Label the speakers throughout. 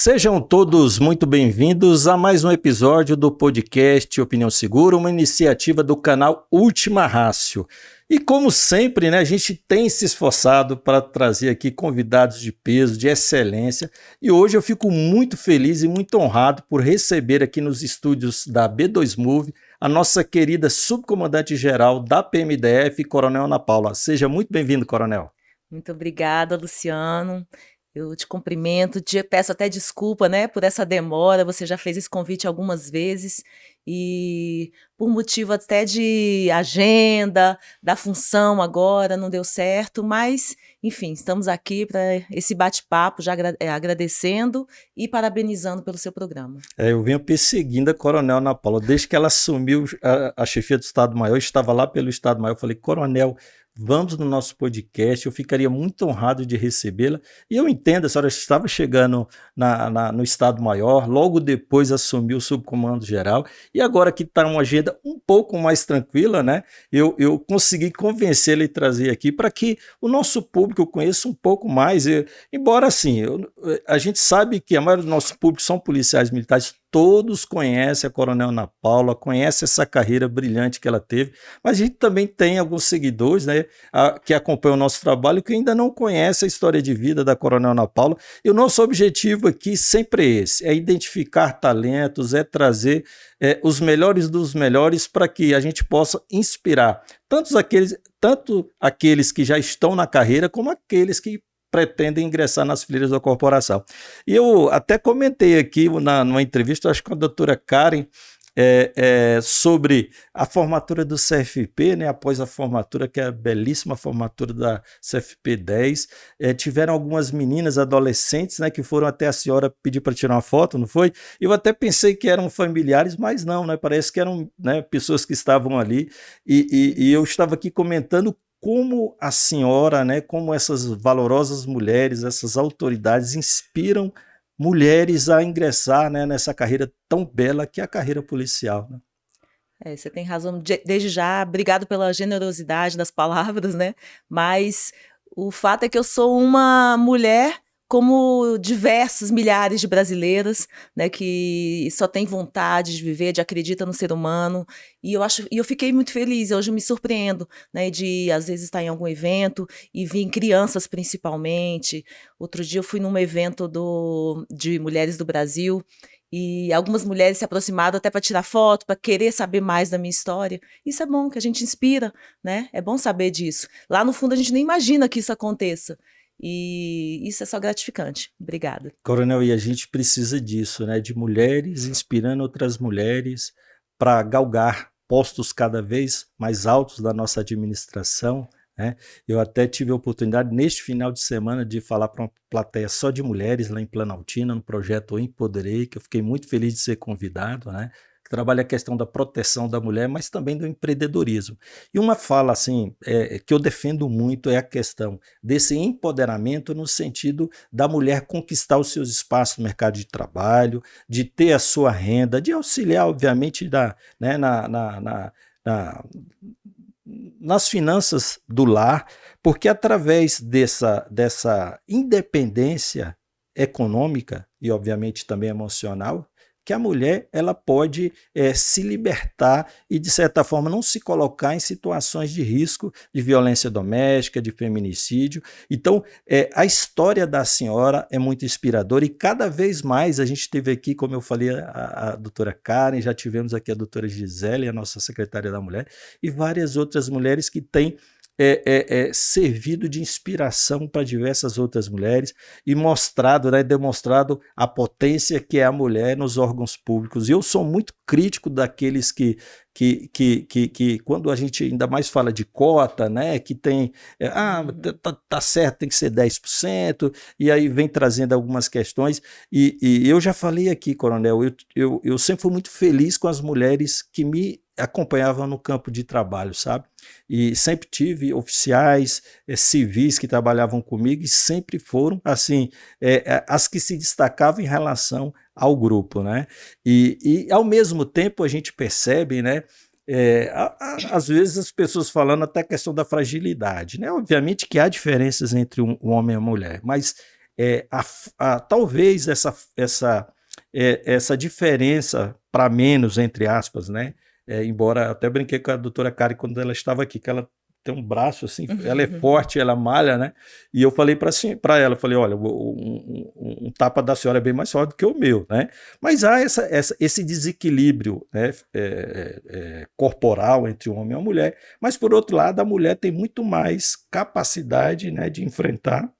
Speaker 1: Sejam todos muito bem-vindos a mais um episódio do podcast Opinião Segura, uma iniciativa do canal Última Ratio. E como sempre, né, a gente tem se esforçado para trazer aqui convidados de peso, de excelência, e hoje eu fico muito feliz e muito honrado por receber aqui nos estúdios da B2Move a nossa querida subcomandante-geral da PMDF, Coronel Ana Paula. Seja muito bem-vindo, Coronel.
Speaker 2: Muito obrigada, Luciano. Eu te cumprimento, te peço até desculpa, né, por essa demora. Você já fez esse convite algumas vezes e por motivo até de agenda, da função agora, não deu certo, mas, enfim, estamos aqui para esse bate-papo, já agradecendo e parabenizando pelo seu programa.
Speaker 1: Eu venho perseguindo a Coronel Ana Paula. Desde que ela assumiu a chefia do Estado-Maior, eu estava lá pelo Estado-Maior, eu falei, Coronel, vamos no nosso podcast, eu ficaria muito honrado de recebê-la. E eu entendo, a senhora estava chegando no Estado-Maior, logo depois assumiu o subcomando-geral, e agora que está uma agenda um pouco mais tranquila, né? Eu consegui convencê-la e trazer aqui para que o nosso público conheça um pouco mais. Embora assim, a gente sabe que a maioria do nosso público são policiais militares, todos conhecem a Coronel Ana Paula, conhecem essa carreira brilhante que ela teve, mas a gente também tem alguns seguidores, né, que acompanham o nosso trabalho que ainda não conhecem a história de vida da Coronel Ana Paula. E o nosso objetivo aqui sempre é esse, é identificar talentos, é trazer os melhores dos melhores para que a gente possa inspirar tanto aqueles que já estão na carreira como aqueles que pretendem ingressar nas fileiras da corporação. E eu até comentei aqui numa entrevista, acho que com a doutora Karen, sobre a formatura do CFP, né, após a formatura, que é a belíssima formatura da CFP 10, tiveram algumas meninas adolescentes, né, que foram até a senhora pedir para tirar uma foto, não foi? Eu até pensei que eram familiares, mas não, né, parece que eram, né, pessoas que estavam ali, e eu estava aqui comentando como a senhora, né, como essas valorosas mulheres, essas autoridades inspiram mulheres a ingressar, né, nessa carreira tão bela que é a carreira policial, né?
Speaker 2: Você tem razão, desde já, obrigado pela generosidade das palavras, né? Mas o fato é que eu sou uma mulher como diversas milhares de brasileiras, né, que só tem vontade de viver, de acreditar no ser humano, e eu fiquei muito feliz. Hoje eu me surpreendo, né, de às vezes estar em algum evento e vir crianças principalmente. Outro dia eu fui num evento de mulheres do Brasil, e algumas mulheres se aproximaram até para tirar foto, para querer saber mais da minha história. Isso é bom, que a gente inspira, né? É bom saber disso. Lá no fundo a gente nem imagina que isso aconteça. E isso é só gratificante. Obrigada.
Speaker 1: Coronel, e a gente precisa disso, né? De mulheres inspirando outras mulheres para galgar postos cada vez mais altos da nossa administração, né? Eu até tive a oportunidade, neste final de semana, de falar para uma plateia só de mulheres lá em Planaltina, no projeto Empoderei, que eu fiquei muito feliz de ser convidado, né? Que trabalha a questão da proteção da mulher, mas também do empreendedorismo. E uma fala assim, que eu defendo muito é a questão desse empoderamento no sentido da mulher conquistar os seus espaços no mercado de trabalho, de ter a sua renda, de auxiliar, obviamente, né, nas finanças do lar, porque através dessa independência econômica e, obviamente, também emocional, que a mulher ela pode se libertar e, de certa forma, não se colocar em situações de risco de violência doméstica, de feminicídio. Então, a história da senhora é muito inspiradora e cada vez mais a gente teve aqui, como eu falei, a doutora Karen, já tivemos aqui a doutora Gisele, a nossa secretária da Mulher, e várias outras mulheres que têm servido de inspiração para diversas outras mulheres e mostrado, né, demonstrado a potência que é a mulher nos órgãos públicos. E eu sou muito crítico daqueles que quando a gente ainda mais fala de cota, né, que tem, tá certo, tem que ser 10%, e aí vem trazendo algumas questões, e eu já falei aqui, Coronel, eu sempre fui muito feliz com as mulheres que me acompanhavam no campo de trabalho, sabe? E sempre tive oficiais civis que trabalhavam comigo e sempre foram, assim, as que se destacavam em relação ao grupo, né? E ao mesmo tempo a gente percebe, né? Às vezes as pessoas falando até a questão da fragilidade, né? Obviamente que há diferenças entre um homem e uma mulher, mas talvez essa diferença para menos, entre aspas, né? Embora até brinquei com a doutora Kari quando ela estava aqui, que ela tem um braço assim, ela é forte, ela malha, né? E eu falei para ela, eu falei, olha, um tapa da senhora é bem mais forte do que o meu, né? Mas há esse desequilíbrio, né, corporal entre o homem e a mulher, mas por outro lado a mulher tem muito mais capacidade, né, de enfrentar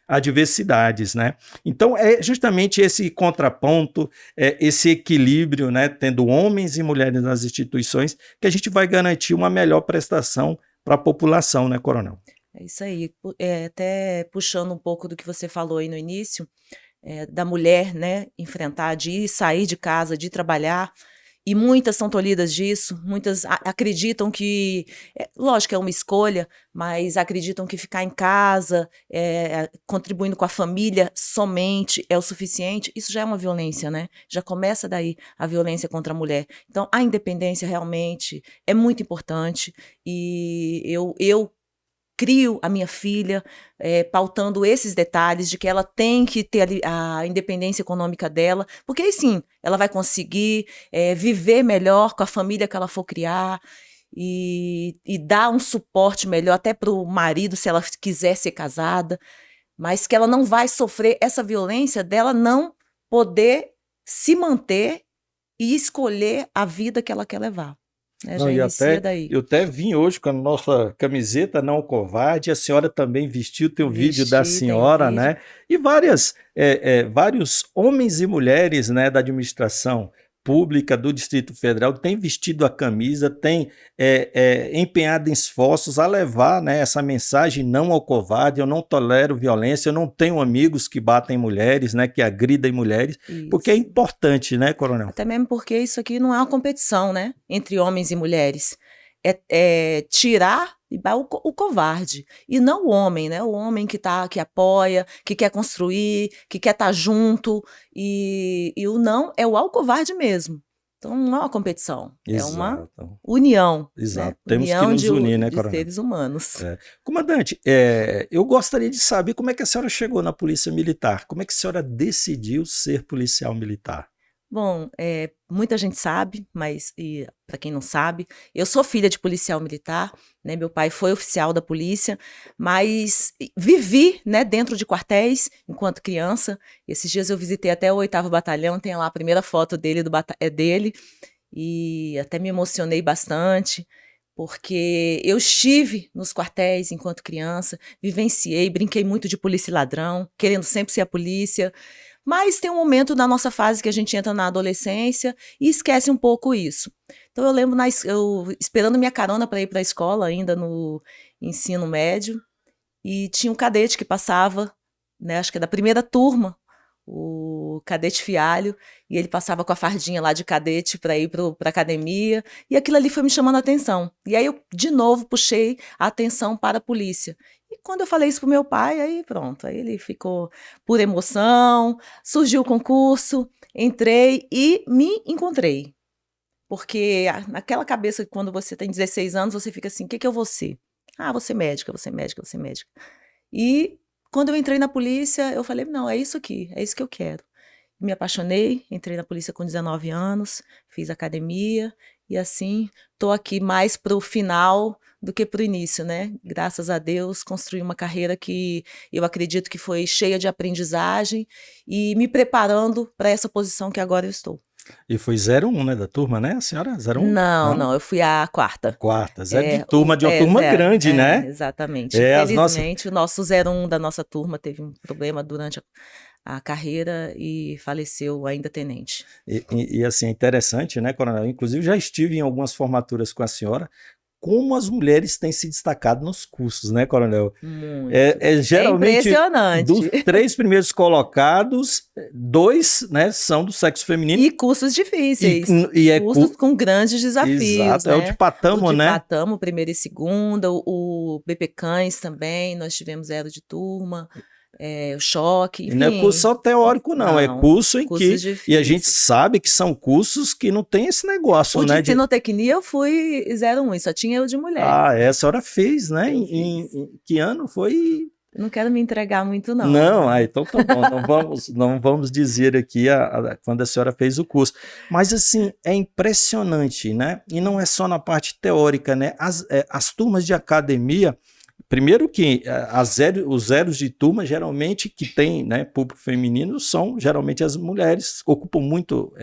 Speaker 1: adversidades, né? Então é justamente esse contraponto, esse equilíbrio, né, tendo homens e mulheres nas instituições, que a gente vai garantir uma melhor prestação para a população, né, Coronel?
Speaker 2: É isso aí. Até puxando um pouco do que você falou aí no início, da mulher, né, enfrentar, de ir, sair de casa, de trabalhar, e muitas são tolhidas disso, muitas acreditam que, lógico, é uma escolha, mas acreditam que ficar em casa, contribuindo com a família somente é o suficiente. Isso já é uma violência, né? Já começa daí a violência contra a mulher. Então, a independência realmente é muito importante, e eu crio a minha filha pautando esses detalhes de que ela tem que ter a independência econômica dela, porque aí sim, ela vai conseguir viver melhor com a família que ela for criar e dar um suporte melhor até para o marido, se ela quiser ser casada, mas que ela não vai sofrer essa violência dela não poder se manter e escolher a vida que ela quer levar.
Speaker 1: Não,
Speaker 2: Já inicia daí.
Speaker 1: eu até vim hoje com a nossa camiseta Não Covarde, a senhora também vestiu, tem um vídeo da senhora, né? E vários homens e mulheres, né, da administração pública do Distrito Federal têm vestido a camisa, têm empenhado em esforços a levar, né, essa mensagem não ao covarde. Eu não tolero violência, eu não tenho amigos que batem mulheres, né, que agridem mulheres, porque é importante, né, Coronel?
Speaker 2: Até mesmo porque isso aqui não é uma competição, né, entre homens e mulheres. Tirar o covarde, e não o homem, né? O homem que apoia, que quer construir, que quer estar junto, e o não é o covarde mesmo. Então não é uma competição, é uma união.
Speaker 1: Exato,
Speaker 2: né?
Speaker 1: Temos
Speaker 2: união
Speaker 1: que nos unir, né,
Speaker 2: de
Speaker 1: Coronel?
Speaker 2: seres humanos.
Speaker 1: Comandante, eu gostaria de saber como é que a senhora chegou na Polícia Militar, como é que a senhora decidiu ser policial militar?
Speaker 2: Bom, muita gente sabe, mas para quem não sabe, eu sou filha de policial militar, né? Meu pai foi oficial da polícia, mas vivi, né, dentro de quartéis enquanto criança. Esses dias eu visitei até o 8º Batalhão, tem lá a primeira foto dele, dele, e até me emocionei bastante, porque eu estive nos quartéis enquanto criança, vivenciei, brinquei muito de polícia e ladrão, querendo sempre ser a polícia. Mas tem um momento na nossa fase que a gente entra na adolescência e esquece um pouco isso. Então eu lembro eu esperando minha carona para ir para a escola, ainda no ensino médio, e tinha um cadete que passava, né, acho que é da primeira turma, o cadete Fialho, e ele passava com a fardinha lá de cadete para ir para a academia, e aquilo ali foi me chamando a atenção. E aí eu, de novo, puxei a atenção para a polícia. E quando eu falei isso pro meu pai, aí pronto, aí ele ficou por emoção, surgiu o concurso, entrei e me encontrei. Porque naquela cabeça, quando você tem 16 anos, você fica assim, o que eu vou ser? Ah, vou ser médica, vou ser médica, vou ser médica. E quando eu entrei na polícia, eu falei, não, é isso aqui, é isso que eu quero. Me apaixonei, entrei na polícia com 19 anos, fiz academia e assim, estou aqui mais para o final do que para o início, né? Graças a Deus, construí uma carreira que eu acredito que foi cheia de aprendizagem e me preparando para essa posição que agora eu estou.
Speaker 1: E foi 01, né, da turma, né, a senhora? 01?
Speaker 2: Não, eu fui a quarta.
Speaker 1: Quarta, de turma, de uma turma grande, né?
Speaker 2: Exatamente. Infelizmente, o nosso 01 da nossa turma teve um problema durante a carreira e faleceu ainda tenente.
Speaker 1: E assim, é interessante, né, Coronel? Inclusive, já estive em algumas formaturas com a senhora, como as mulheres têm se destacado nos cursos, né, Coronel?
Speaker 2: Muito.
Speaker 1: Geralmente,
Speaker 2: impressionante.
Speaker 1: dos 3 primeiros colocados, 2, né, são do sexo feminino.
Speaker 2: E cursos difíceis. Cursos com grandes desafios.
Speaker 1: Exato, né? É o de Patamo, né?
Speaker 2: O de Patamo, primeira e segunda, o BP Cães também, nós tivemos 0 de turma. O choque, enfim.
Speaker 1: E não é curso só teórico, não. É curso em que...
Speaker 2: difíceis.
Speaker 1: E a gente sabe que são cursos que não tem esse negócio, né?
Speaker 2: De cenotecnia eu fui 01, só tinha eu de mulher.
Speaker 1: A senhora fez, né? Em que ano foi?
Speaker 2: Não quero me entregar muito, não.
Speaker 1: Não, então tá bom, não vamos dizer aqui quando a senhora fez o curso. Mas assim, é impressionante, né? E não é só na parte teórica, né? As turmas de academia, primeiro que os zeros de turma, geralmente, que tem, né, público feminino, são geralmente as mulheres, ocupam muito.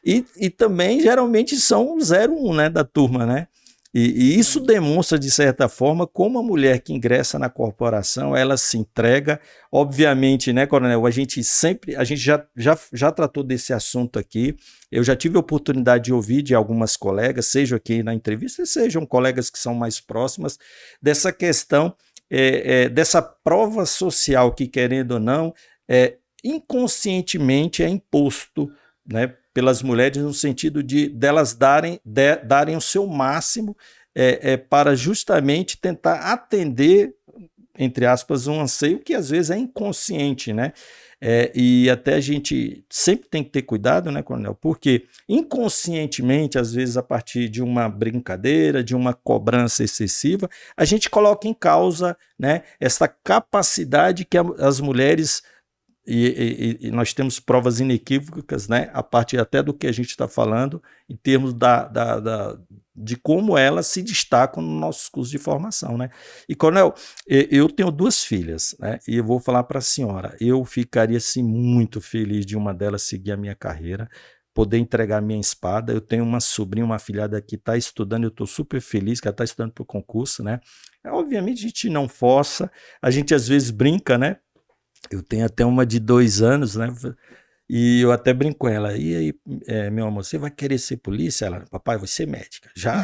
Speaker 1: E também, geralmente, são o 01, né, da turma, né? E isso demonstra, de certa forma, como a mulher que ingressa na corporação, ela se entrega. Obviamente, né, Coronel, a gente já tratou desse assunto aqui. Eu já tive a oportunidade de ouvir de algumas colegas, seja aqui na entrevista, sejam colegas que são mais próximas, dessa questão, dessa prova social que, querendo ou não, inconscientemente é imposto, né, pelas mulheres, no sentido de delas darem o seu máximo para justamente tentar atender, entre aspas, um anseio que às vezes é inconsciente, né? E até a gente sempre tem que ter cuidado, né, Coronel? Porque inconscientemente, às vezes, a partir de uma brincadeira, de uma cobrança excessiva, a gente coloca em causa, né, essa capacidade que as mulheres. E nós temos provas inequívocas, né, a partir até do que a gente está falando, em termos de como elas se destacam no nosso curso de formação, né? E, Coronel, eu tenho 2 filhas, né, e eu vou falar para a senhora, eu ficaria assim, muito feliz de uma delas seguir a minha carreira, poder entregar a minha espada. Eu tenho uma sobrinha, uma filhada que está estudando, eu estou super feliz que ela está estudando para o concurso, né? Obviamente a gente não força, a gente às vezes brinca, né? Eu tenho até uma de 2 anos, né? E eu até brinco com ela. E aí, meu amor, você vai querer ser polícia? Ela, papai, vou ser médica. Já?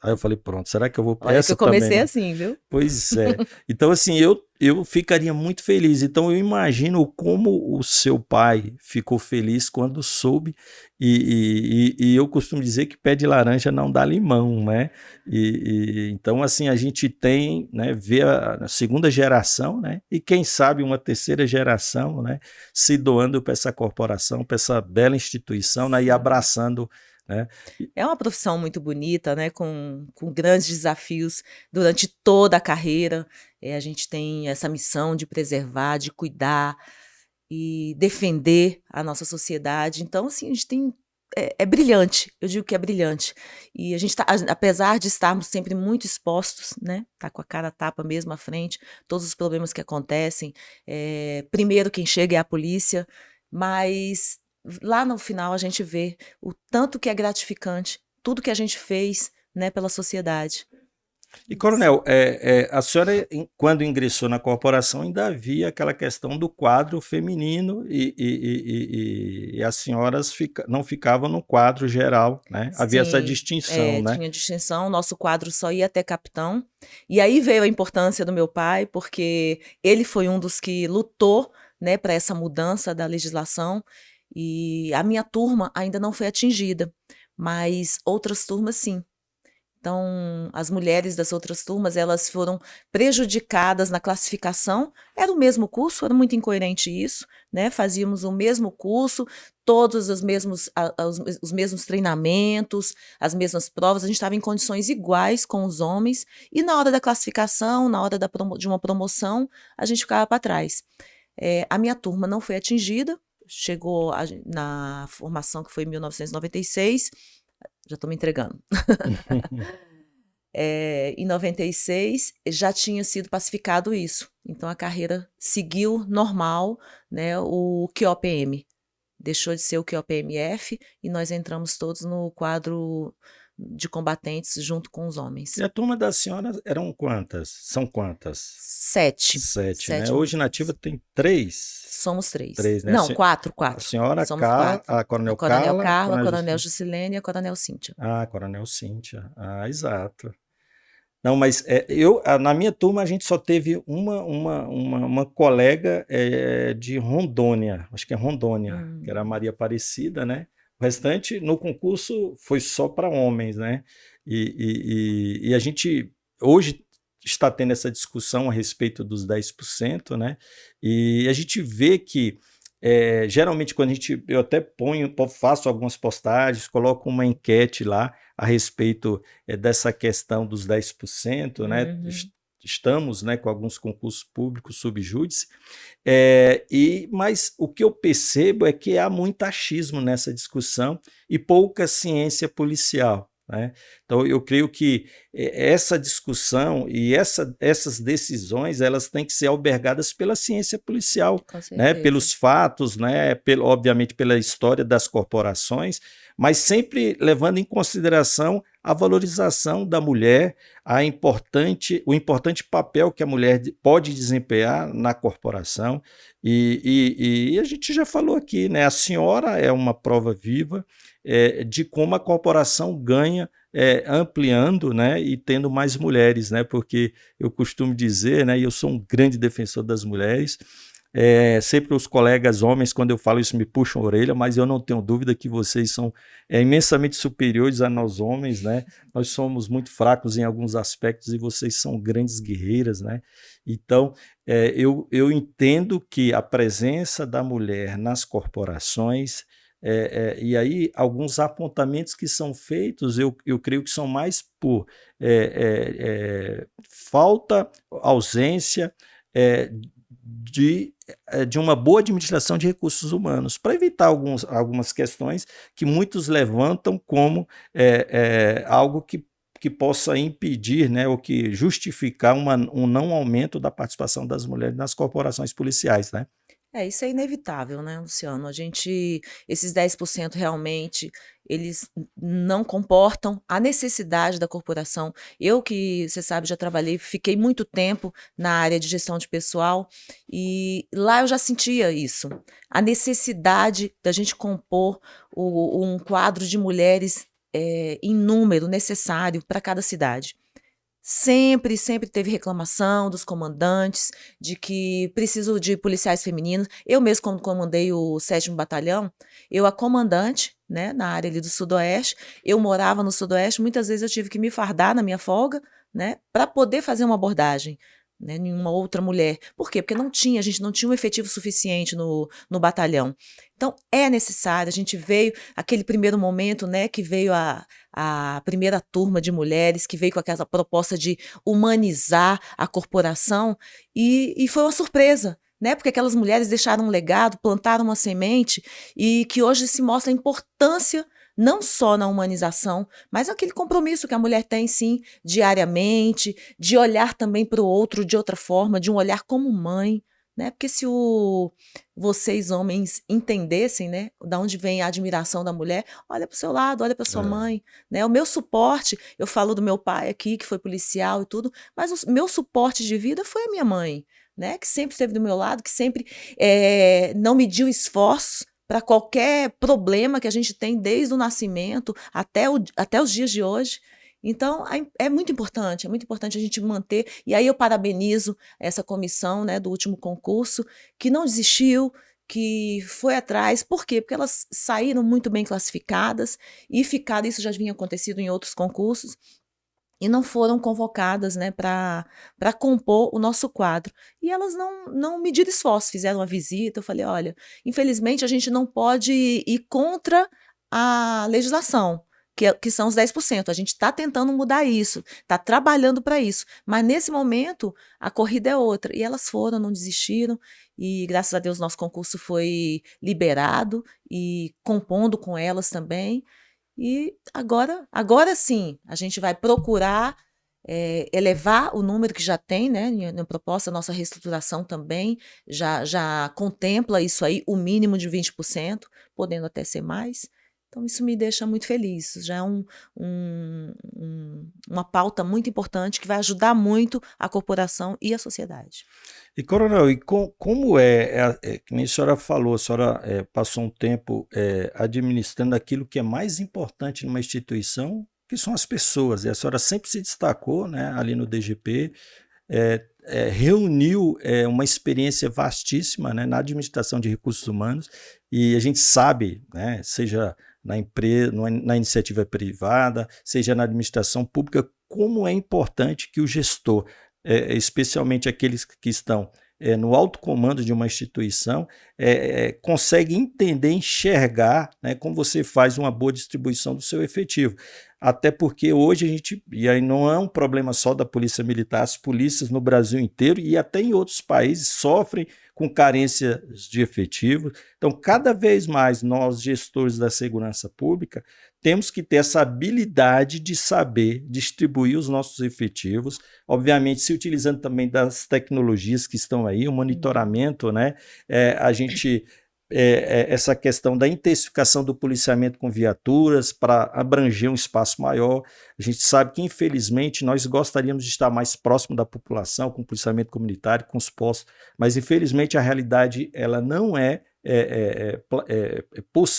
Speaker 1: Aí eu falei, pronto, será que eu vou...
Speaker 2: Olha que
Speaker 1: Essa
Speaker 2: eu comecei
Speaker 1: também, né?
Speaker 2: assim, viu?
Speaker 1: Pois é. Então, assim, eu ficaria muito feliz. Então, eu imagino como o seu pai ficou feliz quando soube. E eu costumo dizer que pé de laranja não dá limão, né? Então, assim, a gente tem, né, vê a segunda geração, né? E quem sabe uma terceira geração, né? Se doando para essa corporação, para essa bela instituição, né? E abraçando, né?
Speaker 2: É uma profissão muito bonita, né? Com grandes desafios durante toda a carreira. A gente tem essa missão de preservar, de cuidar e defender a nossa sociedade. Então, assim, a gente tem. É brilhante, eu digo que é brilhante. E a gente tá, apesar de estarmos sempre muito expostos, né? Tá com a cara a tapa mesmo à frente, todos os problemas que acontecem. Primeiro quem chega é a polícia, mas lá no final a gente vê o tanto que é gratificante, tudo que a gente fez, né, pela sociedade.
Speaker 1: E, Coronel, a senhora, quando ingressou na corporação, ainda havia aquela questão do quadro feminino e as senhoras não ficavam no quadro geral, né? Havia essa
Speaker 2: Sim,
Speaker 1: distinção, né?
Speaker 2: tinha distinção, nosso quadro só ia até capitão. E aí veio a importância do meu pai, porque ele foi um dos que lutou, né, para essa mudança da legislação. E a minha turma ainda não foi atingida, mas outras turmas sim. Então, as mulheres das outras turmas, elas foram prejudicadas na classificação. Era o mesmo curso, era muito incoerente isso, né? Fazíamos o mesmo curso, todos os mesmos treinamentos, as mesmas provas, a gente estava em condições iguais com os homens, e na hora da classificação, na hora de uma promoção, a gente ficava para trás. A minha turma não foi atingida, chegou na formação que foi em 1996, já estou me entregando. Em 96 já tinha sido pacificado isso, então a carreira seguiu normal, né, o QOPM, deixou de ser o QOPMF e nós entramos todos no quadro de combatentes junto com os homens.
Speaker 1: E a turma das senhoras eram quantas? São quantas?
Speaker 2: 7.
Speaker 1: 7, né?
Speaker 2: 7
Speaker 1: Hoje na ativa tem 3.
Speaker 2: Somos 3.
Speaker 1: 3, né?
Speaker 2: Não, 4.
Speaker 1: A senhora,
Speaker 2: Somos 4.
Speaker 1: a Coronel
Speaker 2: A Coronel
Speaker 1: Carla,
Speaker 2: Carla, a Coronel Juscelene e a Coronel Cíntia.
Speaker 1: Ah, Coronel Cíntia. Ah, exato. Não, mas na minha turma a gente só teve uma colega de Rondônia, acho que é Rondônia, que era a Maria Aparecida, né? O restante no concurso foi só para homens, né? E a gente hoje está tendo essa discussão a respeito dos 10%, né? E a gente vê que geralmente quando eu até faço algumas postagens, coloco uma enquete lá a respeito dessa questão dos 10%, né? estamos, né, com alguns concursos públicos subjúdice, mas o que eu percebo é que há muito achismo nessa discussão e pouca ciência policial, né? Então, eu creio que essa discussão e essas decisões elas têm que ser albergadas pela ciência policial,
Speaker 2: Com
Speaker 1: né?
Speaker 2: certeza.
Speaker 1: Pelos fatos, né? Obviamente pela história das corporações, mas sempre levando em consideração a valorização da mulher, o importante papel que a mulher pode desempenhar na corporação. E a gente já falou aqui, né? A senhora é uma prova viva de como a corporação ganha ampliando, né, e tendo mais mulheres, né, porque eu costumo dizer, né, e eu sou um grande defensor das mulheres, sempre os colegas homens, quando eu falo isso, me puxam a orelha, mas eu não tenho dúvida que vocês são imensamente superiores a nós homens, né? Nós somos muito fracos em alguns aspectos e vocês são grandes guerreiras, né? Então, eu entendo que a presença da mulher nas corporações, e aí alguns apontamentos que são feitos, eu creio que são mais por falta, ausência, é, de uma boa administração de recursos humanos, para evitar algumas questões que muitos levantam como algo que possa impedir, né, ou que justificar um não aumento da participação das mulheres nas corporações policiais, né?
Speaker 2: Isso é inevitável, né, Luciano? Esses 10% realmente, eles não comportam a necessidade da corporação. Eu que, você sabe, já trabalhei, fiquei muito tempo na área de gestão de pessoal e lá eu já sentia isso, a necessidade da gente compor um quadro de mulheres em número necessário para cada cidade. Sempre, sempre teve reclamação dos comandantes de que preciso de policiais femininos. Eu mesmo, quando comandei o 7º Batalhão, eu a comandante, né, na área ali do Sudoeste, eu morava no Sudoeste, muitas vezes eu tive que me fardar na minha folga, né, para poder fazer uma abordagem, né, em uma outra mulher. Por quê? Porque a gente não tinha um efetivo suficiente no batalhão. Então, é necessário, a gente veio, aquele primeiro momento, né, que veio a primeira turma de mulheres, que veio com aquela proposta de humanizar a corporação, e foi uma surpresa, né, porque aquelas mulheres deixaram um legado, plantaram uma semente, e que hoje se mostra a importância não só na humanização, mas aquele compromisso que a mulher tem, sim, diariamente, de olhar também para o outro de outra forma, de um olhar como mãe, né? Porque se vocês homens entendessem, né, da onde vem a admiração da mulher, olha para o seu lado, olha para sua
Speaker 1: É.
Speaker 2: mãe, né? O meu suporte, eu falo do meu pai aqui, que foi policial e tudo, mas o meu suporte de vida foi a minha mãe, né? Que sempre esteve do meu lado, que sempre não mediu esforços para qualquer problema que a gente tem desde o nascimento até os dias de hoje. Então, é muito importante a gente manter, e aí eu parabenizo essa comissão, né, do último concurso, que não desistiu, que foi atrás. Por quê? Porque elas saíram muito bem classificadas e ficaram, isso já vinha acontecido em outros concursos, e não foram convocadas, né, para compor o nosso quadro. E elas não mediram esforço, fizeram uma visita, eu falei, olha, infelizmente a gente não pode ir contra a legislação, que são os 10%. A gente está tentando mudar isso, está trabalhando para isso, mas nesse momento a corrida é outra. E elas foram, não desistiram, e graças a Deus nosso concurso foi liberado, e compondo com elas também. E agora sim, a gente vai procurar elevar o número que já tem, né, na proposta. A nossa reestruturação também já contempla isso aí, o mínimo de 20%, podendo até ser mais. Então, isso me deixa muito feliz. Isso já é uma pauta muito importante que vai ajudar muito a corporação e a sociedade.
Speaker 1: E, Coronel, como que nem a senhora falou, a senhora passou um tempo administrando aquilo que é mais importante numa instituição, que são as pessoas, e a senhora sempre se destacou, né, ali no DGP, reuniu uma experiência vastíssima, né, na administração de recursos humanos, e a gente sabe, né, seja na empresa, na iniciativa privada, seja na administração pública, como é importante que o gestor, especialmente aqueles que estão no alto comando de uma instituição, consegue entender, enxergar, né, como você faz uma boa distribuição do seu efetivo. até porque hoje a gente, e aí não é um problema só da Polícia Militar, as polícias no Brasil inteiro e até em outros países sofrem com carência de efetivos. Então, cada vez mais nós, gestores da segurança pública, temos que ter essa habilidade de saber distribuir os nossos efetivos, obviamente se utilizando também das tecnologias que estão aí, o monitoramento, né? A gente essa questão da intensificação do policiamento com viaturas para abranger um espaço maior. A gente sabe que, infelizmente, nós gostaríamos de estar mais próximo da população, com o policiamento comunitário, com os postos, mas, infelizmente, a realidade ela não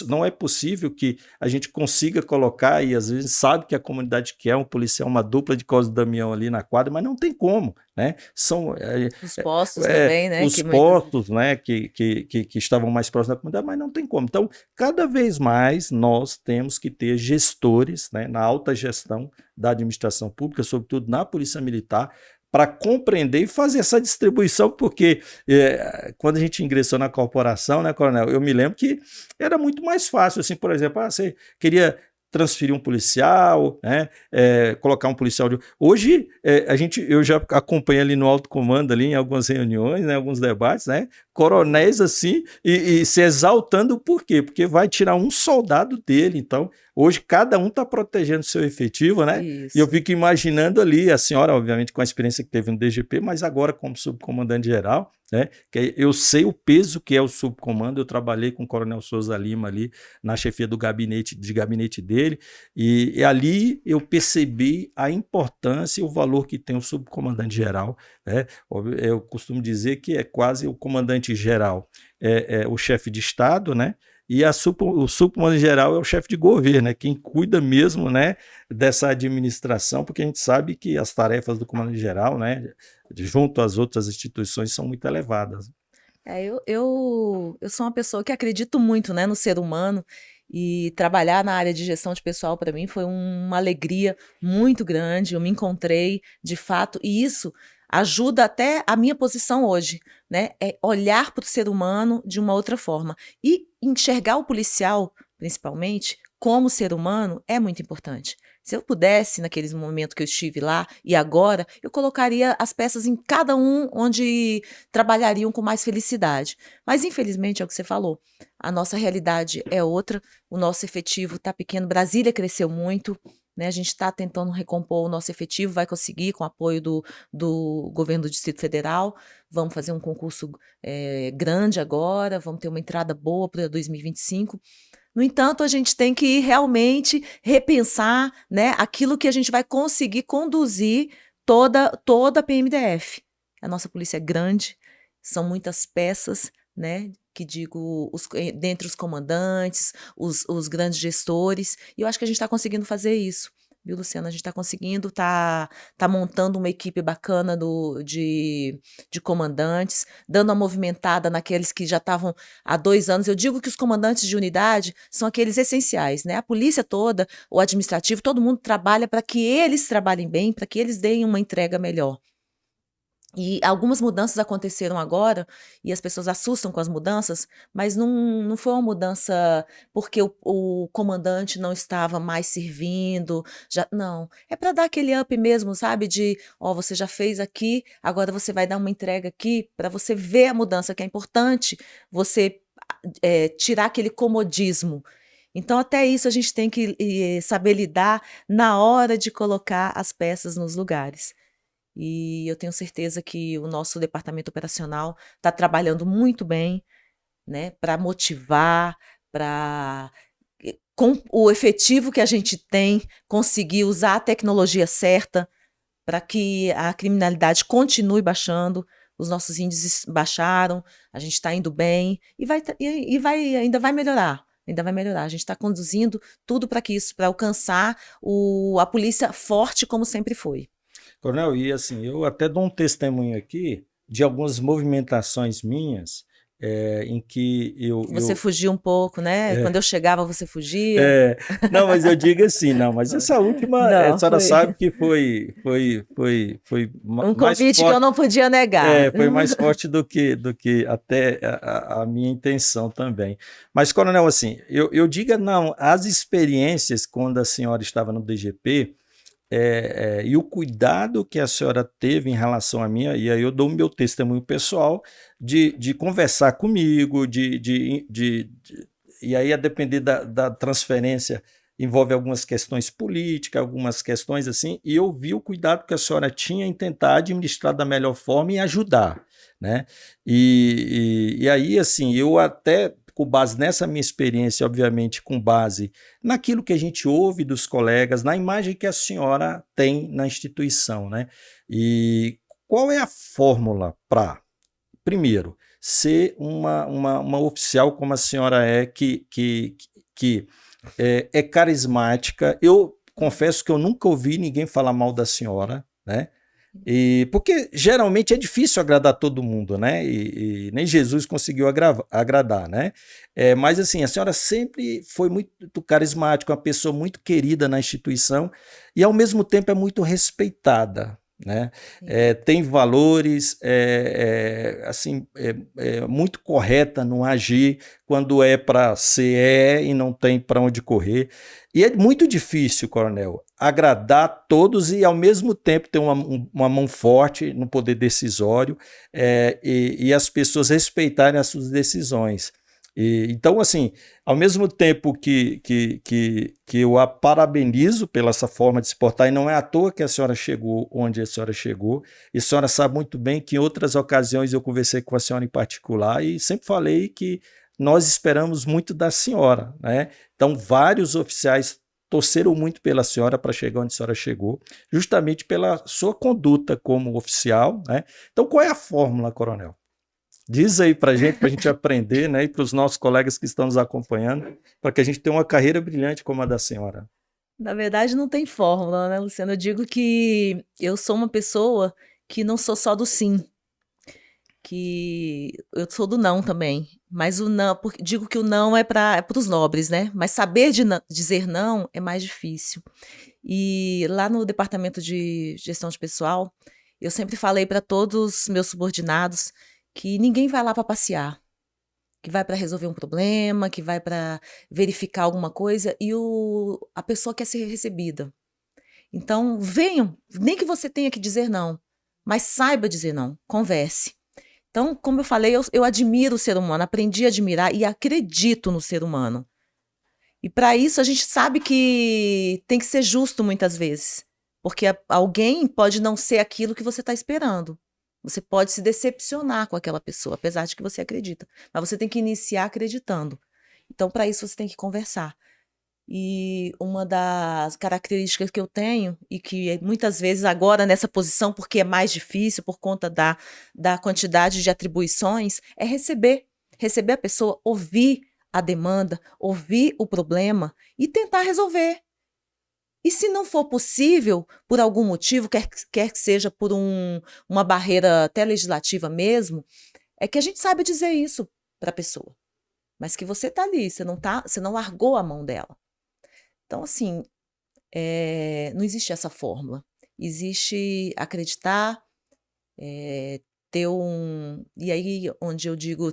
Speaker 1: não é possível que a gente consiga colocar, e às vezes sabe que a comunidade quer um policial, uma dupla de Cosme e Damião ali na quadra, mas não tem como, né? São
Speaker 2: Os postos também, né?
Speaker 1: os postos, né, que estavam mais próximos da comunidade, mas não tem como. Então, cada vez mais nós temos que ter gestores, né, na alta gestão da administração pública, sobretudo na Polícia Militar, para compreender e fazer essa distribuição, porque quando a gente ingressou na corporação, né, Coronel, eu me lembro que era muito mais fácil, assim, por exemplo, você queria transferir um policial, né, colocar um policial de... Hoje, eu já acompanho ali no alto comando, ali em algumas reuniões, né, alguns debates, né, coronéis assim, e se exaltando por quê? Porque vai tirar um soldado dele, então, hoje cada um está protegendo seu efetivo, né,
Speaker 2: Isso.
Speaker 1: e eu fico imaginando ali, a senhora, obviamente, com a experiência que teve no DGP, mas agora como subcomandante-geral, né, que eu sei o peso que é o subcomando, eu trabalhei com o Coronel Souza Lima ali, na chefia do gabinete dele, e ali eu percebi a importância e o valor que tem o subcomandante-geral, né? Eu costumo dizer que é quase o comandante-geral, o chefe de Estado, né? E o subcomandante-geral é o chefe de governo, né? Quem cuida mesmo, né, dessa administração, porque a gente sabe que as tarefas do comandante-geral, né, junto às outras instituições, são muito elevadas.
Speaker 2: Eu sou uma pessoa que acredito muito, né, no ser humano, e trabalhar na área de gestão de pessoal para mim foi uma alegria muito grande. Eu me encontrei de fato, e isso ajuda até a minha posição hoje, né? É olhar para o ser humano de uma outra forma e enxergar o policial, principalmente, como ser humano é muito importante. Se eu pudesse, naqueles momentos que eu estive lá e agora, eu colocaria as peças em cada um onde trabalhariam com mais felicidade. Mas, infelizmente, é o que você falou, a nossa realidade é outra, o nosso efetivo está pequeno, Brasília cresceu muito, né? A gente está tentando recompor o nosso efetivo, vai conseguir com o apoio do governo do Distrito Federal, vamos fazer um concurso grande agora, vamos ter uma entrada boa para 2025. No entanto, a gente tem que realmente repensar, né, aquilo que a gente vai conseguir conduzir toda a PMDF. A nossa polícia é grande, são muitas peças, né, que digo, dentre os comandantes, os grandes gestores, e eu acho que a gente está conseguindo fazer isso. Viu, Luciana? A gente está conseguindo, tá montando uma equipe bacana de comandantes, dando uma movimentada naqueles que já estavam há 2 anos. Eu digo que os comandantes de unidade são aqueles essenciais, né? A polícia toda, o administrativo, todo mundo trabalha para que eles trabalhem bem, para que eles deem uma entrega melhor. E algumas mudanças aconteceram agora, e as pessoas assustam com as mudanças, mas não foi uma mudança porque o comandante não estava mais servindo, não. É para dar aquele up mesmo, sabe? De, você já fez aqui, agora você vai dar uma entrega aqui, para você ver a mudança, que é importante você tirar aquele comodismo. Então, até isso a gente tem que saber lidar na hora de colocar as peças nos lugares. E eu tenho certeza que o nosso departamento operacional está trabalhando muito bem, né, para motivar, para, com o efetivo que a gente tem, conseguir usar a tecnologia certa para que a criminalidade continue baixando. Os nossos índices baixaram, a gente está indo bem ainda vai melhorar. Ainda vai melhorar. A gente está conduzindo tudo para isso, para alcançar a polícia forte como sempre foi.
Speaker 1: Coronel, e assim, eu até dou um testemunho aqui de algumas movimentações minhas em que
Speaker 2: Você fugia um pouco, né? Quando eu chegava, você fugia.
Speaker 1: não, mas eu digo assim, não, mas essa última, a
Speaker 2: Não,
Speaker 1: senhora
Speaker 2: foi
Speaker 1: sabe que foi
Speaker 2: um
Speaker 1: mais
Speaker 2: convite que eu
Speaker 1: forte,
Speaker 2: não podia negar.
Speaker 1: foi mais forte do que até a minha intenção também. Mas, coronel, assim, eu digo, não, as experiências quando a senhora estava no DGP, e o cuidado que a senhora teve em relação a mim, e aí eu dou o meu testemunho pessoal, de conversar comigo, e aí, a depender da transferência, envolve algumas questões políticas, algumas questões assim, e eu vi o cuidado que a senhora tinha em tentar administrar da melhor forma e ajudar, né? E aí, assim, eu até, com base nessa minha experiência, obviamente, com base naquilo que a gente ouve dos colegas, na imagem que a senhora tem na instituição, né? E qual é a fórmula para, primeiro, ser uma oficial como a senhora que é carismática? Eu confesso que eu nunca ouvi ninguém falar mal da senhora, né? Porque geralmente é difícil agradar todo mundo, né? E nem Jesus conseguiu agradar, né? Mas assim, a senhora sempre foi muito carismática, uma pessoa muito querida na instituição e ao mesmo tempo é muito respeitada, né? Tem valores, assim, muito correta no agir, quando é para ser e não tem para onde correr. E é muito difícil, coronel, agradar todos e, ao mesmo tempo, ter uma mão forte no poder decisório, e as pessoas respeitarem as suas decisões. Então, assim, ao mesmo tempo que eu a parabenizo pela essa forma de se portar, e não é à toa que a senhora chegou onde a senhora chegou, e a senhora sabe muito bem que em outras ocasiões eu conversei com a senhora em particular e sempre falei que nós esperamos muito da senhora, né? Então, vários oficiais torceram muito pela senhora para chegar onde a senhora chegou, justamente pela sua conduta como oficial, né? Então, qual é a fórmula, coronel? Diz aí para a gente aprender, né? E para os nossos colegas que estão nos acompanhando, para que a gente tenha uma carreira brilhante como a da senhora.
Speaker 2: Na verdade, não tem fórmula, né, Luciano? Eu digo que eu sou uma pessoa que não sou só do sim, que eu sou do não também. Mas o não, digo que o não é para os nobres, né? Mas saber dizer não é mais difícil. E lá no departamento de gestão de pessoal, eu sempre falei para todos os meus subordinados que ninguém vai lá para passear, que vai para resolver um problema, que vai para verificar alguma coisa e a pessoa quer ser recebida. Então, venham, nem que você tenha que dizer não, mas saiba dizer não, converse. Então, como eu falei, eu admiro o ser humano, aprendi a admirar e acredito no ser humano. E para isso a gente sabe que tem que ser justo muitas vezes, porque alguém pode não ser aquilo que você está esperando. Você pode se decepcionar com aquela pessoa, apesar de que você acredita. Mas você tem que iniciar acreditando. Então, para isso, você tem que conversar. E uma das características que eu tenho, e que muitas vezes agora nessa posição, porque é mais difícil por conta da quantidade de atribuições, é receber. Receber a pessoa, ouvir a demanda, ouvir o problema e tentar resolver. E se não for possível, por algum motivo, quer que seja por uma barreira até legislativa mesmo, é que a gente saiba dizer isso para a pessoa. Mas que você está ali, você não largou a mão dela. Então, assim, não existe essa fórmula. Existe acreditar, ter E aí, onde eu digo,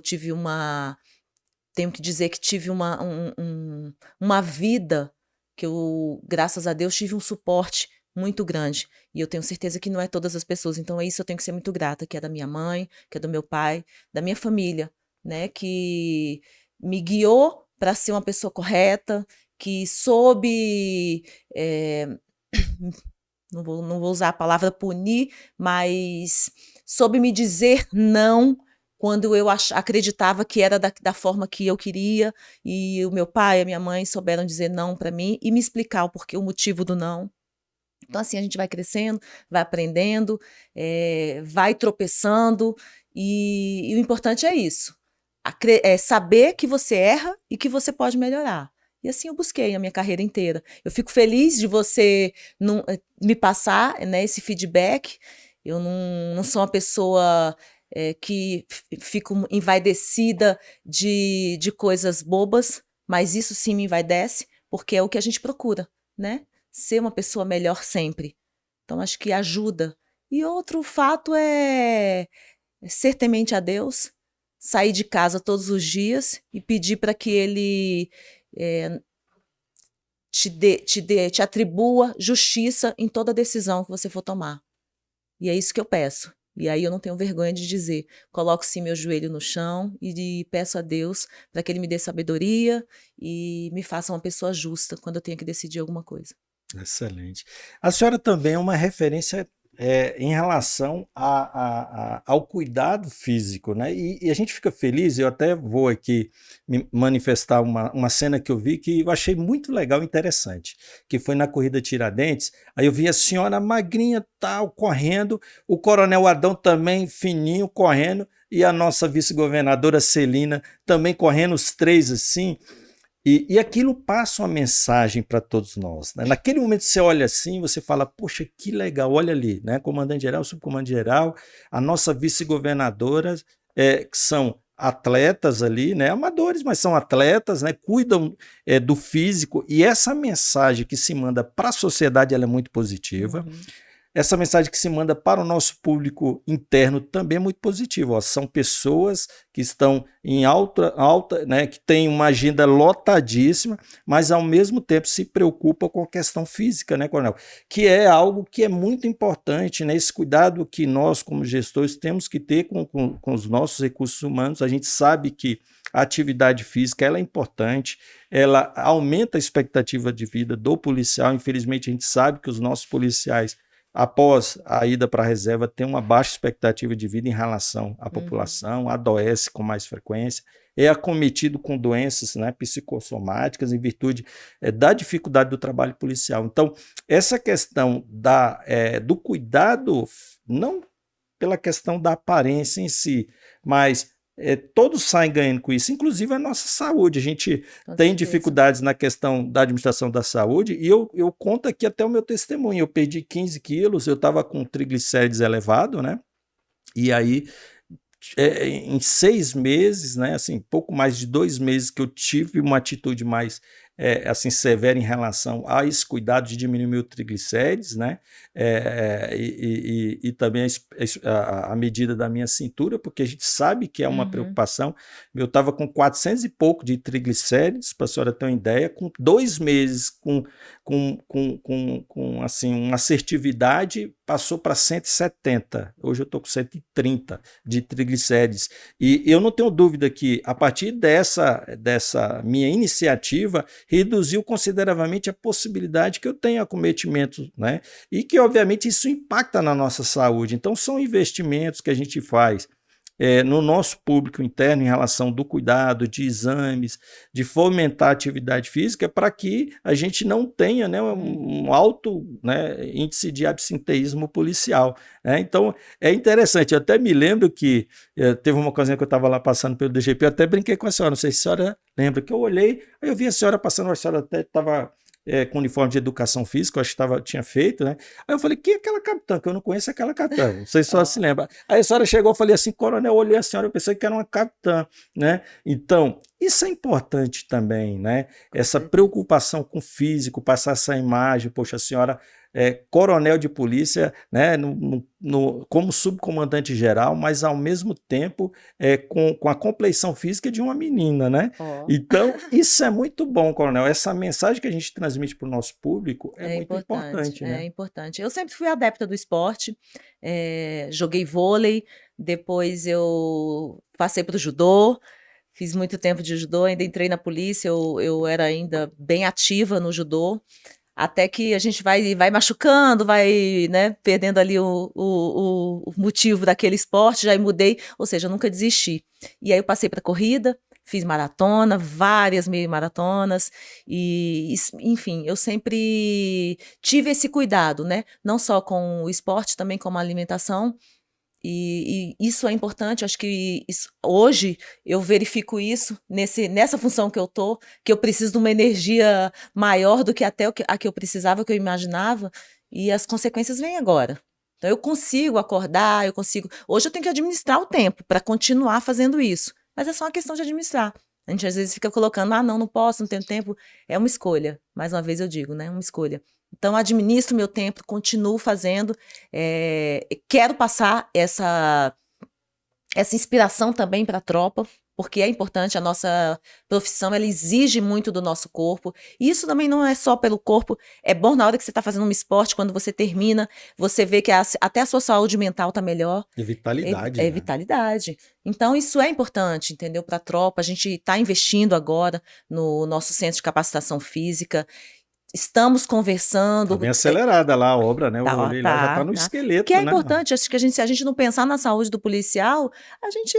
Speaker 2: tenho que dizer que tive uma vida que eu, graças a Deus, tive um suporte muito grande. E eu tenho certeza que não é todas as pessoas. Então, é isso eu tenho que ser muito grata, que é da minha mãe, que é do meu pai, da minha família, né? Que me guiou para ser uma pessoa correta, que soube, não vou usar a palavra punir, mas soube me dizer não quando eu acreditava que era da forma que eu queria, e o meu pai e a minha mãe souberam dizer não para mim e me explicar o motivo do não. Então, assim, a gente vai crescendo, vai aprendendo, vai tropeçando, e o importante é isso, saber que você erra e que você pode melhorar. E assim eu busquei a minha carreira inteira. Eu fico feliz de você me passar, né, esse feedback. Eu não sou uma pessoa que fico envaidecida de coisas bobas, mas isso sim me envaidece, porque é o que a gente procura, né? Ser uma pessoa melhor sempre. Então, acho que ajuda. E outro fato é ser temente a Deus, sair de casa todos os dias e pedir para que Ele te atribua justiça em toda decisão que você for tomar. E é isso que eu peço. E aí eu não tenho vergonha de dizer, coloco sim meu joelho no chão e peço a Deus para que Ele me dê sabedoria e me faça uma pessoa justa quando eu tenho que decidir alguma coisa.
Speaker 1: Excelente. A senhora também é uma referência em relação ao cuidado físico, né? E a gente fica feliz, eu até vou aqui me manifestar uma cena que eu vi que eu achei muito legal e interessante, que foi na corrida Tiradentes. Aí eu vi a senhora magrinha, tal, correndo, o Coronel Adão também fininho, correndo, e a nossa vice-governadora Celina também correndo, os três assim. E aquilo passa uma mensagem para todos nós, né? Naquele momento você olha assim, você fala, poxa, que legal, olha ali, né? Comandante-geral, subcomandante-geral, a nossa vice-governadora, que são atletas ali, né? Amadores, mas são atletas, né? Cuidam do físico, e essa mensagem que se manda para a sociedade ela é muito positiva.
Speaker 2: Uhum.
Speaker 1: Essa mensagem que se manda para o nosso público interno também é muito positiva. Ó. São pessoas que estão em alta, né, que têm uma agenda lotadíssima, mas ao mesmo tempo se preocupam com a questão física, né, Coronel? Que é algo que é muito importante, né? Esse cuidado que nós, como gestores, temos que ter com os nossos recursos humanos. A gente sabe que a atividade física ela é importante, ela aumenta a expectativa de vida do policial. Infelizmente, a gente sabe que os nossos policiais após a ida para a reserva, tem uma baixa expectativa de vida em relação à população, adoece com mais frequência, é acometido com doenças, né, psicossomáticas em virtude da dificuldade do trabalho policial. Então, essa questão do cuidado, não pela questão da aparência em si, mas todos saem ganhando com isso, inclusive a nossa saúde. A gente tem dificuldades na questão da administração da saúde, e eu conto aqui até o meu testemunho. Eu perdi 15 quilos, eu estava com triglicérides elevado, né? E aí, em 6 meses, né? Assim, pouco mais de 2 meses que eu tive uma atitude mais assim, severa em relação a esse cuidado de diminuir meu triglicérides, né? E também a medida da minha cintura, porque a gente sabe que é uma preocupação. Eu estava com 400 e pouco de triglicérides, para a senhora ter uma ideia, com 2 meses, com assim, uma assertividade, passou para 170. Hoje eu estou com 130 de triglicérides. E eu não tenho dúvida que, a partir dessa minha iniciativa, reduziu consideravelmente a possibilidade que eu tenha acometimento, né? E que, obviamente, isso impacta na nossa saúde. Então, são investimentos que a gente faz no nosso público interno em relação do cuidado, de exames, de fomentar a atividade física para que a gente não tenha, né, um alto, né, índice de absenteísmo policial. Né? Então, é interessante. Eu até me lembro que teve uma ocasião que eu estava lá passando pelo DGP, eu até brinquei com a senhora, não sei se a senhora lembra, que eu olhei, aí eu vi a senhora passando, a senhora até estava com uniforme de educação física, eu acho que tinha feito, né? Aí eu falei, quem é aquela capitã? Que eu não conheço aquela capitã, não sei se a senhora se lembra. Aí a senhora chegou, eu falei assim, coronel, eu olhei a senhora, eu pensei que era uma capitã, né? Então, isso é importante também, né? Essa preocupação com o físico, passar essa imagem, poxa, a senhora coronel de polícia, né, como subcomandante geral, mas ao mesmo tempo com a compleição física de uma menina, né? Então, isso é muito bom, coronel. Essa mensagem que a gente transmite para o nosso público é muito importante, né?
Speaker 2: É importante. Eu sempre fui adepta do esporte, joguei vôlei, depois eu passei para o judô, fiz muito tempo de judô, ainda entrei na polícia, eu era ainda bem ativa no judô, até que a gente vai machucando, vai, né, perdendo ali o motivo daquele esporte, já mudei, ou seja, eu nunca desisti. E aí eu passei para corrida, fiz maratona, várias meio maratonas, e enfim, eu sempre tive esse cuidado, né, não só com o esporte, também com a alimentação. E isso é importante, acho que hoje eu verifico isso nessa função que eu tô, que eu preciso de uma energia maior do que até a que eu precisava, que eu imaginava, e as consequências vêm agora. Então eu consigo acordar, eu consigo. Hoje eu tenho que administrar o tempo para continuar fazendo isso, mas é só uma questão de administrar. A gente às vezes fica colocando, não, não posso, não tenho tempo. É uma escolha. Mais uma vez eu digo, né? Uma escolha. Então, administro meu tempo, continuo fazendo. Quero passar essa inspiração também para a tropa, porque é importante, a nossa profissão, ela exige muito do nosso corpo. E isso também não é só pelo corpo, é bom na hora que você está fazendo um esporte, quando você termina, você vê que até a sua saúde mental está melhor.
Speaker 1: E vitalidade,
Speaker 2: É
Speaker 1: né?
Speaker 2: vitalidade. Então, isso é importante, entendeu? Para a tropa, a gente está investindo agora no nosso centro de capacitação física, estamos conversando.
Speaker 1: Tá bem acelerada lá a obra, né? Eu
Speaker 2: Tá,
Speaker 1: olhei lá, já tá no
Speaker 2: Que
Speaker 1: esqueleto,
Speaker 2: é
Speaker 1: né?
Speaker 2: importante, acho que se a gente não pensar na saúde do policial, a gente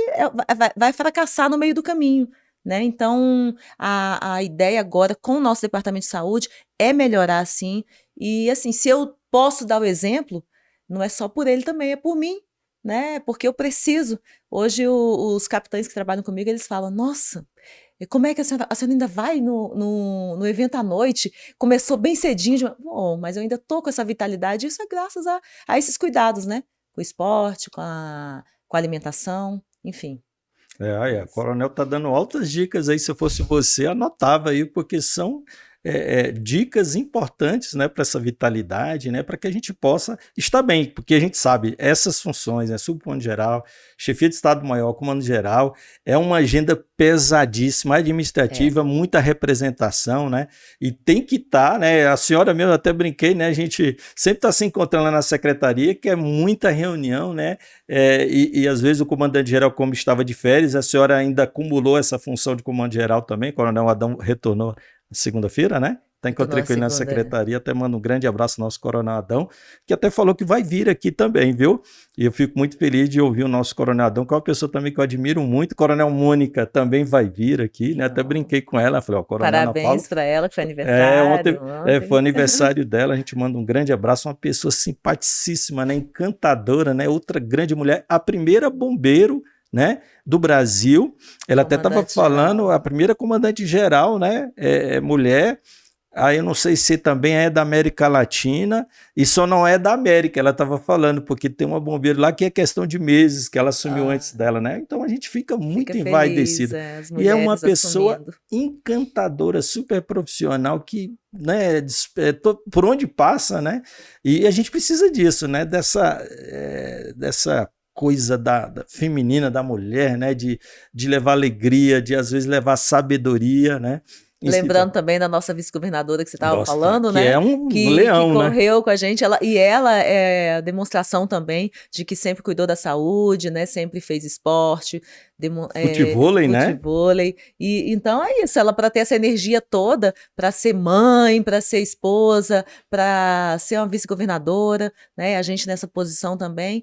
Speaker 2: vai fracassar no meio do caminho, né? Então, a ideia agora com o nosso departamento de saúde é melhorar, sim. E, assim, se eu posso dar o exemplo, não é só por ele também, é por mim, né? Porque eu preciso. Hoje, os capitães que trabalham comigo, eles falam, nossa, e como é que a senhora ainda vai no evento à noite? Começou bem cedinho, bom, mas eu ainda tô com essa vitalidade, isso é graças a esses cuidados, né? Com o esporte, com a alimentação, enfim.
Speaker 1: Aí, a Coronel tá dando altas dicas aí. Se eu fosse você, anotava aí, porque são dicas importantes, né, para essa vitalidade, né, para que a gente possa estar bem, porque a gente sabe, essas funções, né, subcomando-geral, chefia de Estado-Maior, comando-geral, é uma agenda pesadíssima, administrativa, muita representação, né, e tem que estar, né, a senhora mesmo, até brinquei, né, a gente sempre está se encontrando lá na secretaria, que é muita reunião, né, e às vezes o comandante-geral, como estava de férias, a senhora ainda acumulou essa função de comando-geral também, Coronel Adão retornou segunda-feira, né? Até encontrei com ele na secretaria, até mando um grande abraço ao nosso Coronel Adão, que até falou que vai vir aqui também, viu? E eu fico muito feliz de ouvir o nosso Coronel Adão, que é uma pessoa também que eu admiro muito. Coronel Mônica também vai vir aqui, né? Até brinquei com ela, falei, ó, Coronel
Speaker 2: Parabéns para ela, que foi aniversário.
Speaker 1: Ontem foi aniversário dela, a gente manda um grande abraço, uma pessoa simpaticíssima, né? Encantadora, né? Outra grande mulher, a primeira bombeiro, né, do Brasil. Ela até estava falando, a primeira comandante-geral, né, mulher. Aí eu não sei se também é da América Latina, e só não é da América, ela estava falando, porque tem uma bombeira lá que é questão de meses, que ela assumiu antes dela, né? Então a gente fica muito envaidecido. E é uma pessoa encantadora, super profissional, que, né, por onde passa, né? E a gente precisa disso, né? Dessa coisa da feminina, da mulher, né? De levar alegria, de às vezes levar sabedoria, né?
Speaker 2: Lembrando também da nossa vice-governadora que você estava falando,
Speaker 1: que
Speaker 2: né?
Speaker 1: É um leão,
Speaker 2: que correu com a gente. Ela é a demonstração também de que sempre cuidou da saúde, né? Sempre fez esporte.
Speaker 1: Futevôlei, né?
Speaker 2: Futevôlei. E então é isso, ela para ter essa energia toda, para ser mãe, para ser esposa, para ser uma vice-governadora, né? A gente nessa posição também,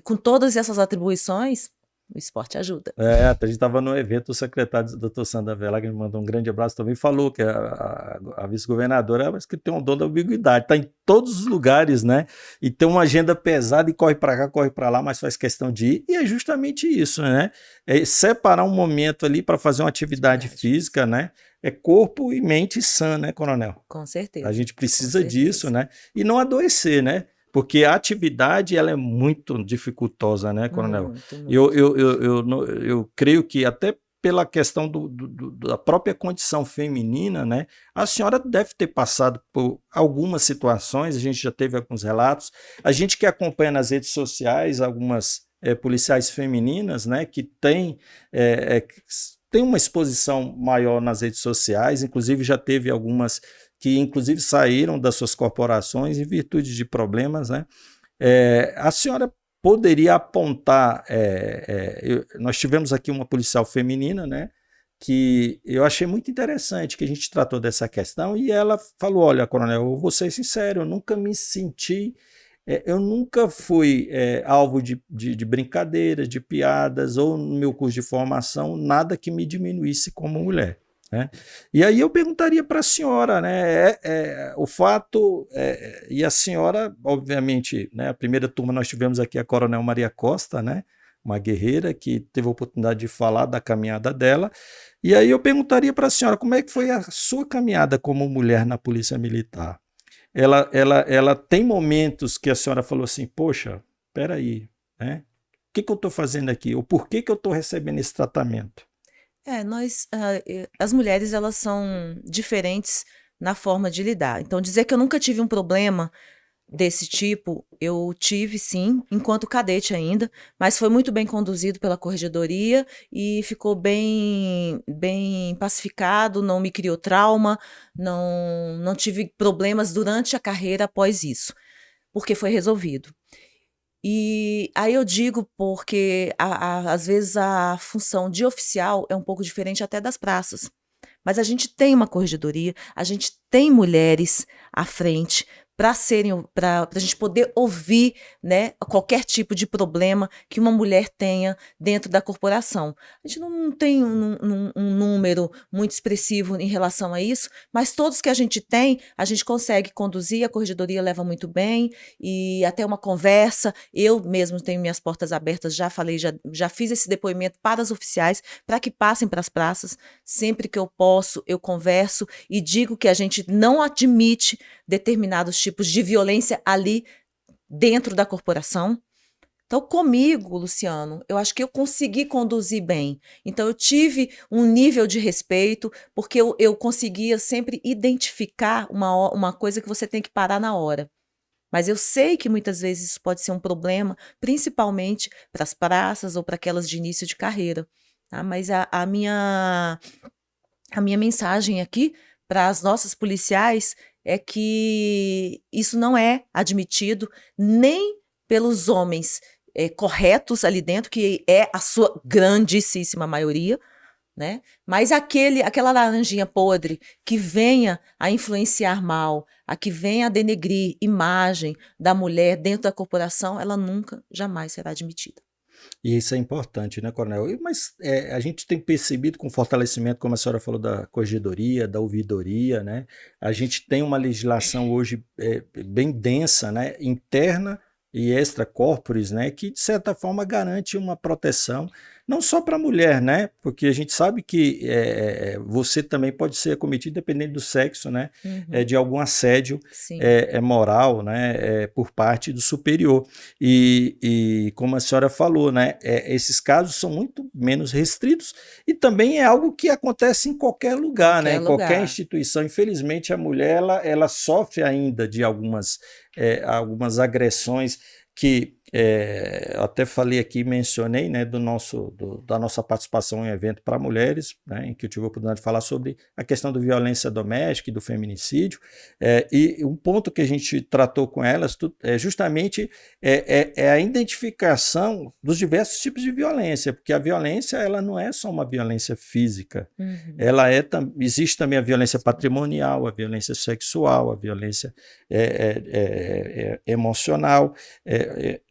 Speaker 2: com todas essas atribuições, o esporte ajuda.
Speaker 1: A gente estava no evento, o secretário, doutor Sandra Vela, que me mandou um grande abraço, também falou que a vice-governadora que tem um dom da ambiguidade, está em todos os lugares, né? E tem uma agenda pesada e corre para cá, corre para lá, mas faz questão de ir. E é justamente isso, né? É separar um momento ali para fazer uma atividade física, né? É corpo e mente sã, né, Coronel?
Speaker 2: Com certeza.
Speaker 1: A gente precisa disso, né? E não adoecer, né? Porque a atividade ela é muito dificultosa, né, Coronel? Muito. Eu creio que até pela questão da própria condição feminina, né, a senhora deve ter passado por algumas situações, a gente já teve alguns relatos, a gente que acompanha nas redes sociais algumas policiais femininas, né, que tem uma exposição maior nas redes sociais, inclusive já teve algumas que inclusive saíram das suas corporações em virtude de problemas, né? A senhora poderia apontar, nós tivemos aqui uma policial feminina, né? Que eu achei muito interessante, que a gente tratou dessa questão, e ela falou, olha, Coronel, eu vou ser sincero, eu nunca me senti, eu nunca fui alvo de brincadeiras, de piadas, ou no meu curso de formação, nada que me diminuísse como mulher. Né? E aí eu perguntaria para a senhora, né, o fato, e a senhora, obviamente, né, a primeira turma nós tivemos aqui a Coronel Maria Costa, né, uma guerreira que teve a oportunidade de falar da caminhada dela, e aí eu perguntaria para a senhora como é que foi a sua caminhada como mulher na Polícia Militar. ela tem momentos que a senhora falou assim, poxa, peraí, né? O que eu estou fazendo aqui? Ou por que eu estou recebendo esse tratamento?
Speaker 2: As mulheres, elas são diferentes na forma de lidar. Então, dizer que eu nunca tive um problema desse tipo, eu tive sim, enquanto cadete ainda, mas foi muito bem conduzido pela corregedoria e ficou bem pacificado, não me criou trauma, não tive problemas durante a carreira após isso, porque foi resolvido. E aí eu digo porque às vezes a função de oficial é um pouco diferente até das praças. Mas a gente tem uma corregedoria, a gente tem mulheres à frente para a gente poder ouvir, né, qualquer tipo de problema que uma mulher tenha dentro da corporação. A gente não tem um número muito expressivo em relação a isso, mas todos que a gente tem, a gente consegue conduzir, a corregedoria leva muito bem, e até uma conversa, eu mesmo tenho minhas portas abertas, já falei, já fiz esse depoimento para os oficiais, para que passem para as praças, sempre que eu posso, eu converso e digo que a gente não admite determinados tipos de violência ali dentro da corporação. Então, comigo, Luciano, eu acho que eu consegui conduzir bem. Então, eu tive um nível de respeito, porque eu conseguia sempre identificar uma coisa que você tem que parar na hora. Mas eu sei que muitas vezes isso pode ser um problema, principalmente para as praças ou para aquelas de início de carreira. Tá? Mas a minha mensagem aqui para as nossas policiais é que isso não é admitido nem pelos homens corretos ali dentro, que é a sua grandíssima maioria, né? Mas aquela laranjinha podre que venha a influenciar mal, a que venha a denegrir imagem da mulher dentro da corporação, ela nunca, jamais será admitida.
Speaker 1: E isso é importante, né, Coronel? Mas a gente tem percebido com o fortalecimento, como a senhora falou, da corregedoria, da ouvidoria, né? A gente tem uma legislação hoje bem densa, né, interna e extra corporis, né, que de certa forma garante uma proteção não só para a mulher, né, porque a gente sabe que você também pode ser acometido, dependendo do sexo, né, de algum assédio moral, né, por parte do superior. E como a senhora falou, né, esses casos são muito menos restritos e também é algo que acontece em qualquer lugar, né, em qualquer instituição. Infelizmente, a mulher ela sofre ainda de algumas agressões que eu até falei aqui, mencionei, né, da nossa participação em evento para mulheres, né, em que eu tive a oportunidade de falar sobre a questão da violência doméstica e do feminicídio, e um ponto que a gente tratou com elas justamente a identificação dos diversos tipos de violência, porque a violência ela não é só uma violência física, existe também a violência patrimonial, a violência sexual, a violência emocional,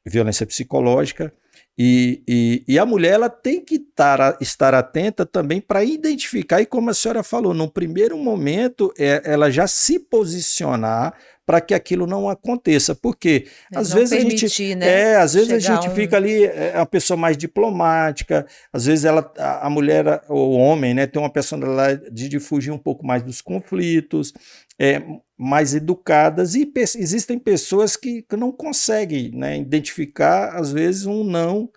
Speaker 1: violência psicológica, e a mulher ela tem que estar atenta também para identificar, e como a senhora falou, no primeiro momento ela já se posicionar para que aquilo não aconteça, porque às vezes a gente fica ali a pessoa mais diplomática, às vezes a mulher ou o homem, né, tem uma personalidade de fugir um pouco mais dos conflitos, mais educadas, e existem pessoas que não conseguem, né, identificar, às vezes, um não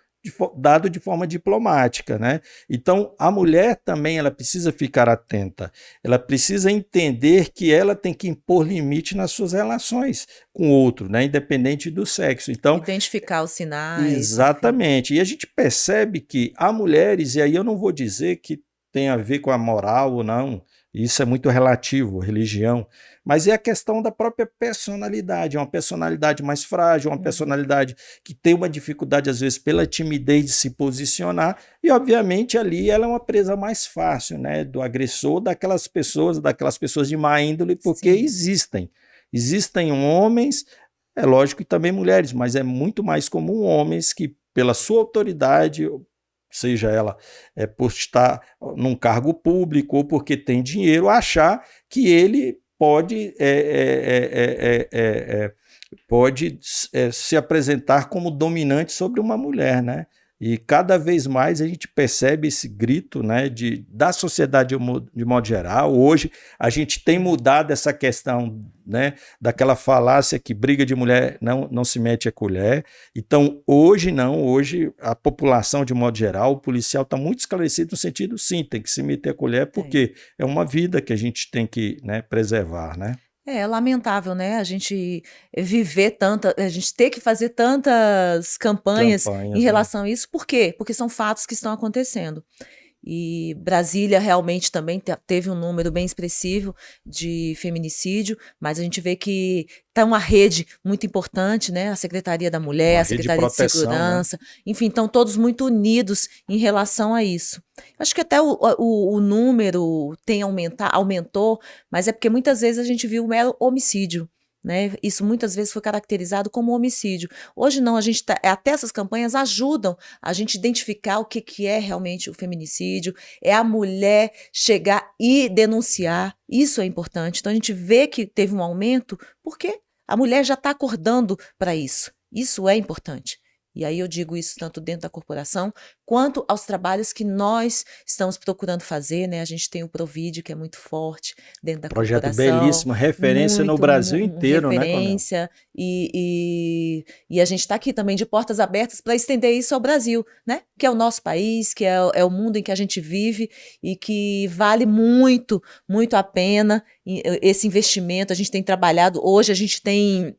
Speaker 1: dado de forma diplomática, né? Então, a mulher também ela precisa ficar atenta, ela precisa entender que ela tem que impor limite nas suas relações com o outro, né? Independente do sexo. Então,
Speaker 2: identificar os sinais.
Speaker 1: Exatamente. Enfim. E a gente percebe que há mulheres, e aí eu não vou dizer que tem a ver com a moral ou não, isso é muito relativo, religião, mas é a questão da própria personalidade, é uma personalidade mais frágil, uma personalidade que tem uma dificuldade, às vezes, pela timidez de se posicionar, e, obviamente, ali ela é uma presa mais fácil, né, do agressor, daquelas pessoas de má índole, porque existem homens, é lógico que também mulheres, mas é muito mais comum homens que, pela sua autoridade, seja ela por estar num cargo público ou porque tem dinheiro, achar que ele pode se apresentar como dominante sobre uma mulher, né? E cada vez mais a gente percebe esse grito, né, da sociedade de modo geral. Hoje a gente tem mudado essa questão, né, daquela falácia que briga de mulher não se mete a colher. Então, hoje não, hoje a população de modo geral, o policial está muito esclarecido no sentido, sim, tem que se meter a colher, porque é uma vida que a gente tem que, né, preservar, né?
Speaker 2: É lamentável, né, a gente a gente ter que fazer tantas campanhas em
Speaker 1: Campanhas, né?
Speaker 2: relação a isso, por quê? Porque são fatos que estão acontecendo. E Brasília realmente também teve um número bem expressivo de feminicídio, mas a gente vê que está uma rede muito importante, né? A Secretaria da Mulher,
Speaker 1: Uma
Speaker 2: a
Speaker 1: rede de
Speaker 2: Secretaria de
Speaker 1: proteção, né?
Speaker 2: Segurança, enfim, estão todos muito unidos em relação a isso. Acho que até o número aumentou, mas é porque muitas vezes a gente viu um mero homicídio. Né? Isso muitas vezes foi caracterizado como homicídio. Hoje não, até essas campanhas ajudam a gente identificar o que é realmente o feminicídio, é a mulher chegar e denunciar, isso é importante. Então a gente vê que teve um aumento porque a mulher já está acordando para isso é importante. E aí eu digo isso tanto dentro da corporação, quanto aos trabalhos que nós estamos procurando fazer, né? A gente tem o Provide, que é muito forte dentro da
Speaker 1: Projeto
Speaker 2: corporação,
Speaker 1: belíssimo, referência no Brasil inteiro, né, Coronel?
Speaker 2: referência, e a gente está aqui também de portas abertas para estender isso ao Brasil, né? Que é o nosso país, que é o mundo em que a gente vive e que vale muito, muito a pena esse investimento. A gente tem trabalhado, hoje a gente tem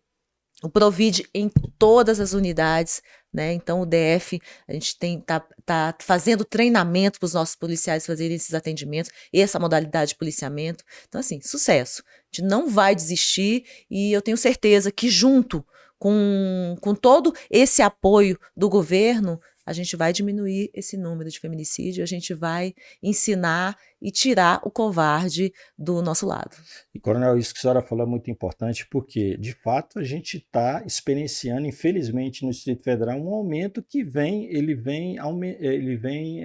Speaker 2: o Provide em todas as unidades, né? Então o DF, a gente tá fazendo treinamento para os nossos policiais fazerem esses atendimentos, essa modalidade de policiamento. Então, assim, sucesso. A gente não vai desistir e eu tenho certeza que junto com todo esse apoio do governo, a gente vai diminuir esse número de feminicídio, a gente vai ensinar e tirar o covarde do nosso lado.
Speaker 1: E, Coronel, isso que a senhora falou é muito importante, porque, de fato, a gente está experienciando, infelizmente, no Distrito Federal, um aumento que ele vem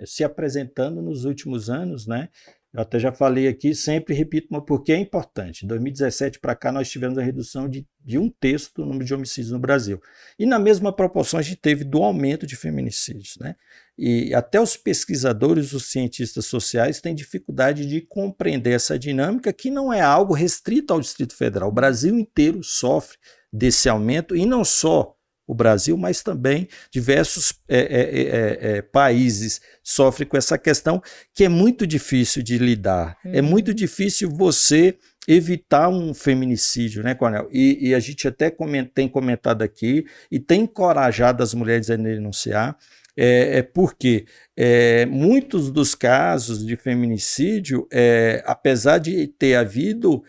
Speaker 1: se apresentando nos últimos anos, né? Eu até já falei aqui, sempre repito, mas porque é importante. Em 2017 para cá, nós tivemos a redução de 1/3 do número de homicídios no Brasil. E na mesma proporção, a gente teve do aumento de feminicídios, né? E até os pesquisadores, os cientistas sociais, têm dificuldade de compreender essa dinâmica, que não é algo restrito ao Distrito Federal. O Brasil inteiro sofre desse aumento, e não só o Brasil, mas também diversos países sofrem com essa questão, que é muito difícil de lidar. É muito difícil você evitar um feminicídio, né, Coronel? E a gente até tem comentado aqui e tem encorajado as mulheres a denunciar, porque muitos dos casos de feminicídio, apesar de ter havido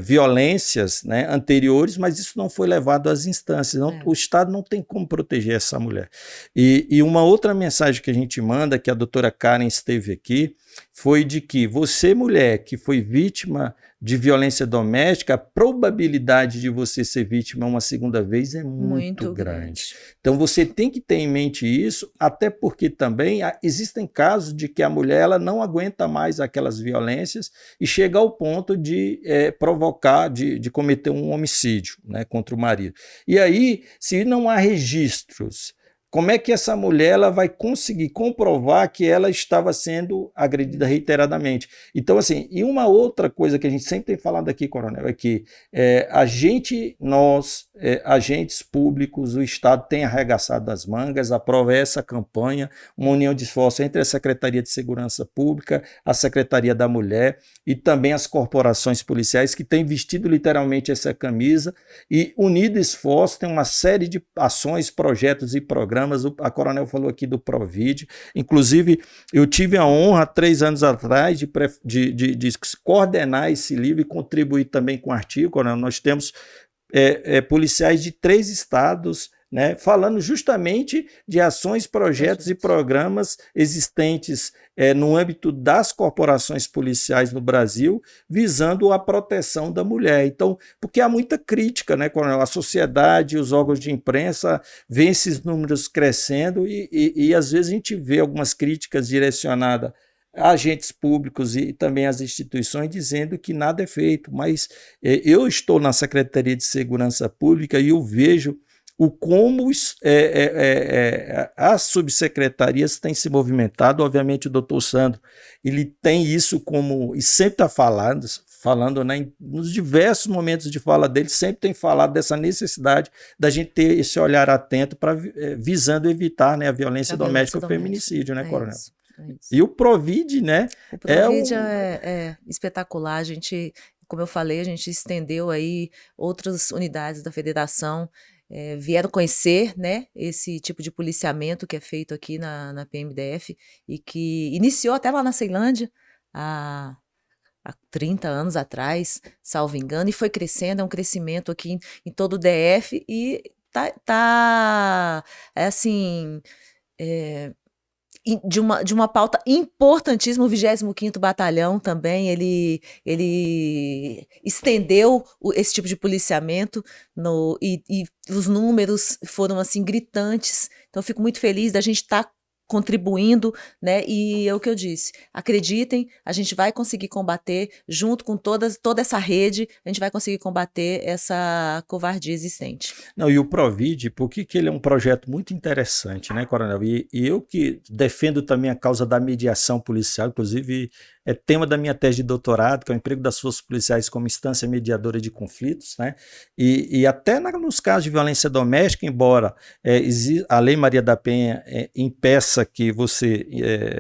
Speaker 1: violências, né, anteriores, mas isso não foi levado às instâncias. O Estado não tem como proteger essa mulher. E uma outra mensagem que a gente manda, que a doutora Karen esteve aqui, foi de que você, mulher, que foi vítima de violência doméstica, a probabilidade de você ser vítima uma segunda vez é muito grande. Então você tem que ter em mente isso, até porque também existem casos de que a mulher ela não aguenta mais aquelas violências e chega ao ponto de provocar, de cometer um homicídio, né, contra o marido. E aí, se não há registros, como é que essa mulher ela vai conseguir comprovar que ela estava sendo agredida reiteradamente? Então, assim, e uma outra coisa que a gente sempre tem falado aqui, Coronel, é que agentes públicos, o Estado tem arregaçado as mangas, aprova essa campanha, uma união de esforço entre a Secretaria de Segurança Pública, a Secretaria da Mulher e também as corporações policiais que têm vestido literalmente essa camisa e unido esforço, tem uma série de ações, projetos e programas. A Coronel falou aqui do Provide, inclusive eu tive a honra 3 anos atrás de coordenar esse livro e contribuir também com o artigo. Coronel, nós temos policiais de 3 estados, né, falando justamente de ações, projetos e programas existentes no âmbito das corporações policiais no Brasil, visando a proteção da mulher. Então, porque há muita crítica, né, Coronel? A sociedade, os órgãos de imprensa veem esses números crescendo e às vezes a gente vê algumas críticas direcionadas a agentes públicos e também às instituições dizendo que nada é feito, mas eu estou na Secretaria de Segurança Pública e eu vejo o como as subsecretarias têm se movimentado. Obviamente o doutor Sandro, ele tem isso como, e sempre está falando, né, nos diversos momentos de fala dele, sempre tem falado dessa necessidade da gente ter esse olhar atento visando evitar, né, a violência doméstica ou o feminicídio, né, Coronel?
Speaker 2: Isso.
Speaker 1: E o Provide, né?
Speaker 2: O Provide é espetacular. A gente, como eu falei, a gente estendeu aí outras unidades da federação, vieram conhecer, né, esse tipo de policiamento que é feito aqui na PMDF e que iniciou até lá na Ceilândia há 30 anos atrás, salvo engano, e foi crescendo, é um crescimento aqui em todo o DF e assim, de uma pauta importantíssima. O 25º Batalhão também, ele estendeu esse tipo de policiamento e os números foram assim gritantes. Então eu fico muito feliz da gente estar contribuindo, né? E é o que eu disse, acreditem, a gente vai conseguir combater, junto com toda essa rede, a gente vai conseguir combater essa covardia existente.
Speaker 1: Não, e o Provide, por que ele é um projeto muito interessante, né, Coronel? E eu que defendo também a causa da mediação policial, inclusive é tema da minha tese de doutorado, que é o emprego das forças policiais como instância mediadora de conflitos, né? E até nos casos de violência doméstica, embora a Lei Maria da Penha impeça que você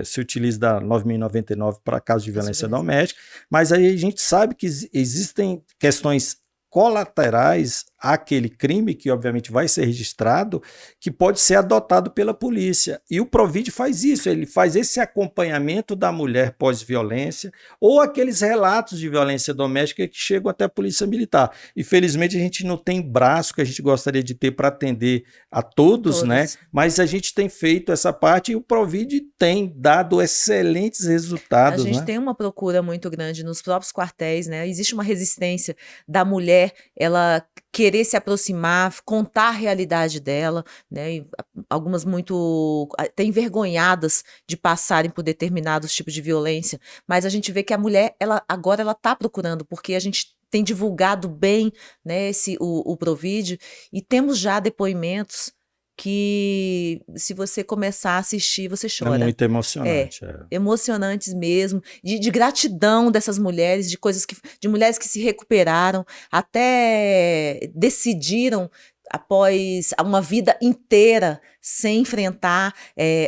Speaker 1: se utilize da 9.099 para casos de violência doméstica, mas aí a gente sabe que existem questões colaterais àquele crime, que obviamente vai ser registrado, que pode ser adotado pela polícia. E o Provide faz isso, ele faz esse acompanhamento da mulher pós-violência, ou aqueles relatos de violência doméstica que chegam até a polícia militar. Infelizmente a gente não tem braço que a gente gostaria de ter para atender a todos, né? Mas a gente tem feito essa parte e o Provide tem dado excelentes resultados.
Speaker 2: A gente tem uma procura muito grande nos próprios quartéis, né? Existe uma resistência da mulher, ela querer se aproximar, contar a realidade dela, né? E algumas muito até envergonhadas de passarem por determinados tipos de violência, mas a gente vê que a mulher, agora ela está procurando, porque a gente tem divulgado bem, né, o Provide, e temos já depoimentos que, se você começar a assistir, você chora.
Speaker 1: É muito emocionante.
Speaker 2: Emocionantes mesmo, de gratidão dessas mulheres, de mulheres que se recuperaram, até decidiram, após uma vida inteira sem enfrentar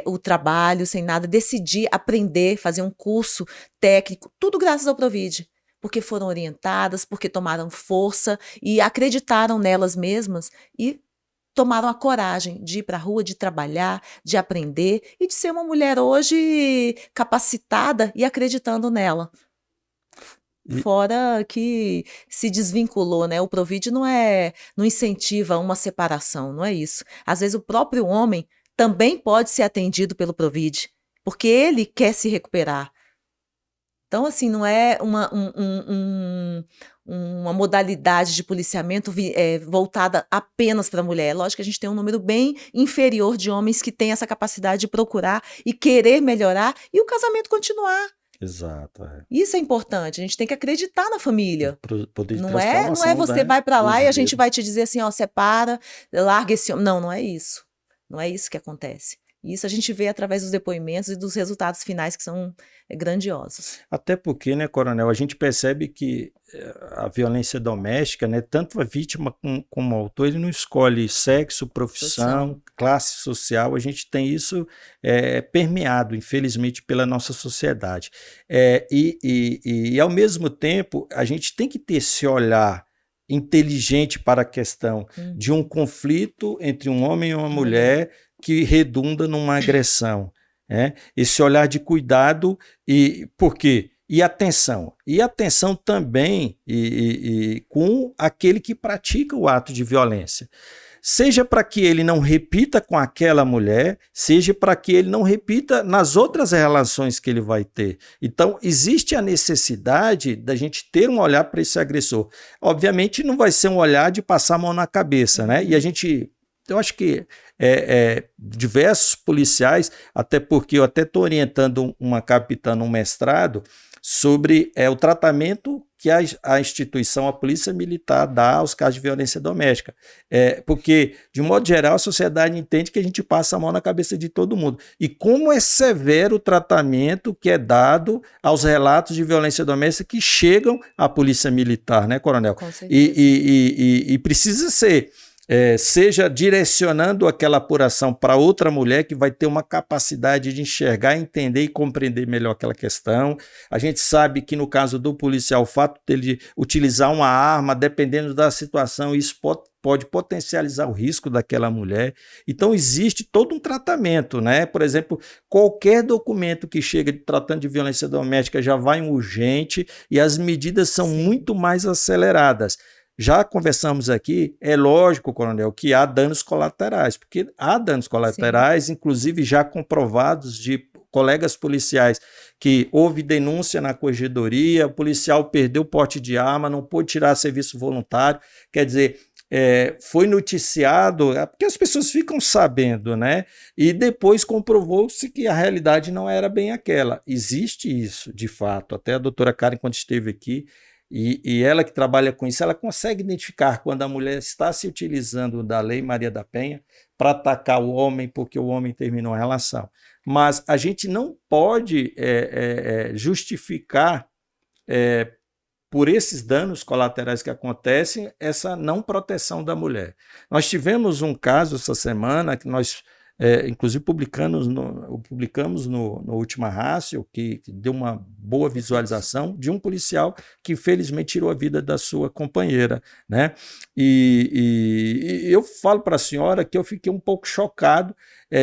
Speaker 2: o trabalho, sem nada, decidir aprender, fazer um curso técnico, tudo graças ao Provide. Porque foram orientadas, porque tomaram força e acreditaram nelas mesmas e tomaram a coragem de ir para a rua, de trabalhar, de aprender e de ser uma mulher hoje capacitada e acreditando nela. Fora que se desvinculou, né? O Provide não incentiva uma separação, não é isso. Às vezes o próprio homem também pode ser atendido pelo Provide, porque ele quer se recuperar. Então, assim, não é uma modalidade de policiamento voltada apenas para a mulher. Lógico que a gente tem um número bem inferior de homens que têm essa capacidade de procurar e querer melhorar e o casamento continuar.
Speaker 1: Exato.
Speaker 2: Isso é importante, a gente tem que acreditar na família.
Speaker 1: Não
Speaker 2: é você vai para lá e a gente vai te dizer assim, ó, separa, larga esse homem. Não é isso. Não é isso que acontece. Isso a gente vê através dos depoimentos e dos resultados finais, que são grandiosos.
Speaker 1: Até porque, né, Coronel, a gente percebe que a violência doméstica, né, tanto a vítima como o autor, ele não escolhe sexo, profissão, classe social. A gente tem isso permeado, infelizmente, pela nossa sociedade. E, ao mesmo tempo, a gente tem que ter esse olhar inteligente para a questão de um conflito entre um homem e uma mulher que redunda numa agressão. Esse olhar de cuidado, e por quê? E atenção também com aquele que pratica o ato de violência. Seja para que ele não repita com aquela mulher, seja para que ele não repita nas outras relações que ele vai ter. Então, existe a necessidade da gente ter um olhar para esse agressor. Obviamente, não vai ser um olhar de passar a mão na cabeça, né? E eu acho que diversos policiais, até porque eu até estou orientando uma capitã no mestrado sobre o tratamento que a instituição, a Polícia Militar, dá aos casos de violência doméstica. Porque, de modo geral, a sociedade entende que a gente passa a mão na cabeça de todo mundo. E como é severo o tratamento que é dado aos relatos de violência doméstica que chegam à Polícia Militar, né, Coronel?
Speaker 2: Com certeza.
Speaker 1: E precisa ser... seja direcionando aquela apuração para outra mulher que vai ter uma capacidade de enxergar, entender e compreender melhor aquela questão. A gente sabe que no caso do policial, o fato dele utilizar uma arma, dependendo da situação, isso pode potencializar o risco daquela mulher. Então existe todo um tratamento, né? Por exemplo, qualquer documento que chega tratando de violência doméstica já vai em urgente e as medidas são muito mais aceleradas. Já conversamos aqui, é lógico, Coronel, que há danos colaterais, porque há danos colaterais, inclusive já comprovados de colegas policiais que houve denúncia na corregedoria, o policial perdeu o porte de arma, não pôde tirar serviço voluntário, quer dizer, foi noticiado, porque as pessoas ficam sabendo, né? E depois comprovou-se que a realidade não era bem aquela. Existe isso, de fato, até a doutora Karen, quando esteve aqui, e ela que trabalha com isso, ela consegue identificar quando a mulher está se utilizando da Lei Maria da Penha para atacar o homem porque o homem terminou a relação. Mas a gente não pode justificar por esses danos colaterais que acontecem essa não proteção da mulher. Nós tivemos um caso essa semana que nós inclusive publicamos no Última Ratio, que deu uma boa visualização de um policial que infelizmente tirou a vida da sua companheira, né? E eu falo para a senhora que eu fiquei um pouco chocado.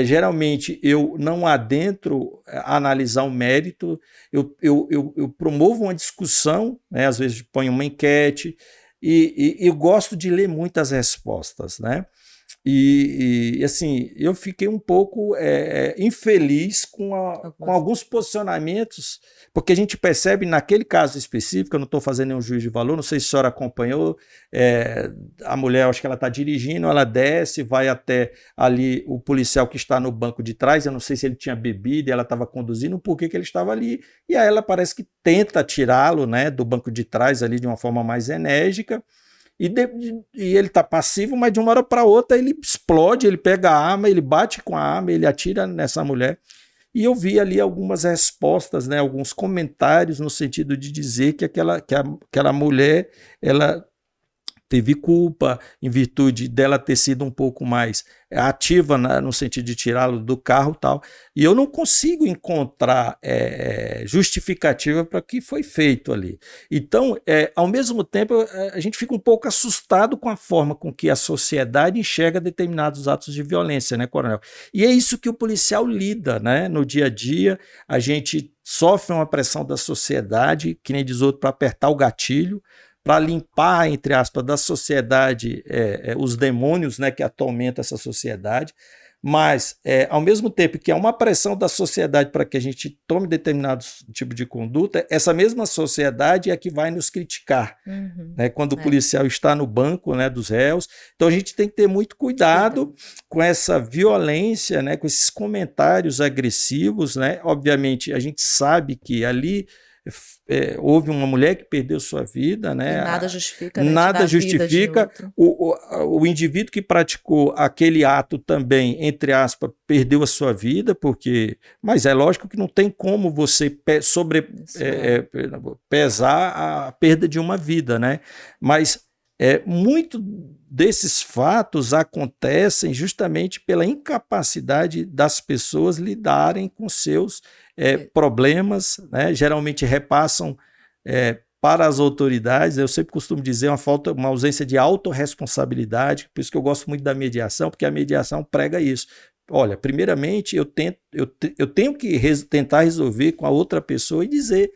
Speaker 1: Geralmente eu não adentro a analisar o mérito, eu promovo uma discussão, né? Às vezes ponho uma enquete e eu gosto de ler muitas respostas, né? E assim, eu fiquei um pouco infeliz com alguns posicionamentos, porque a gente percebe naquele caso específico, eu não estou fazendo nenhum juízo de valor, não sei se a senhora acompanhou, a mulher, acho que ela está dirigindo, ela desce, vai até ali o policial que está no banco de trás, eu não sei se ele tinha bebido e ela estava conduzindo, por que ele estava ali, e aí ela parece que tenta tirá-lo, né, do banco de trás ali de uma forma mais enérgica, e ele está passivo, mas de uma hora para outra ele explode, ele pega a arma, ele bate com a arma, ele atira nessa mulher. E eu vi ali algumas respostas, né, alguns comentários no sentido de dizer que aquela mulher, ela teve culpa em virtude dela ter sido um pouco mais ativa no sentido de tirá-lo do carro e tal, e eu não consigo encontrar justificativa para o que foi feito ali. Então, ao mesmo tempo, a gente fica um pouco assustado com a forma com que a sociedade enxerga determinados atos de violência, né, Coronel? E é isso que o policial lida, né? No dia a dia, a gente sofre uma pressão da sociedade, que nem diz outro, para apertar o gatilho, para limpar, entre aspas, da sociedade os demônios, né, que atormentam essa sociedade, mas, ao mesmo tempo que há uma pressão da sociedade para que a gente tome determinado tipo de conduta, essa mesma sociedade é a que vai nos criticar, né, quando o policial está no banco, né, dos réus. Então a gente tem que ter muito cuidado com essa violência, né, com esses comentários agressivos, né? Obviamente a gente sabe que ali houve uma mulher que perdeu sua vida, né?
Speaker 2: E nada justifica, né?
Speaker 1: Nada justifica. O indivíduo que praticou aquele ato também, entre aspas, perdeu a sua vida, mas é lógico que não tem como você pesar a perda de uma vida, né? Mas muito desses fatos acontecem justamente pela incapacidade das pessoas lidarem com seus problemas, né? Geralmente repassam para as autoridades. Eu sempre costumo dizer uma ausência de autorresponsabilidade, por isso que eu gosto muito da mediação, porque a mediação prega isso. Olha, primeiramente eu tenho que tentar resolver com a outra pessoa e dizer,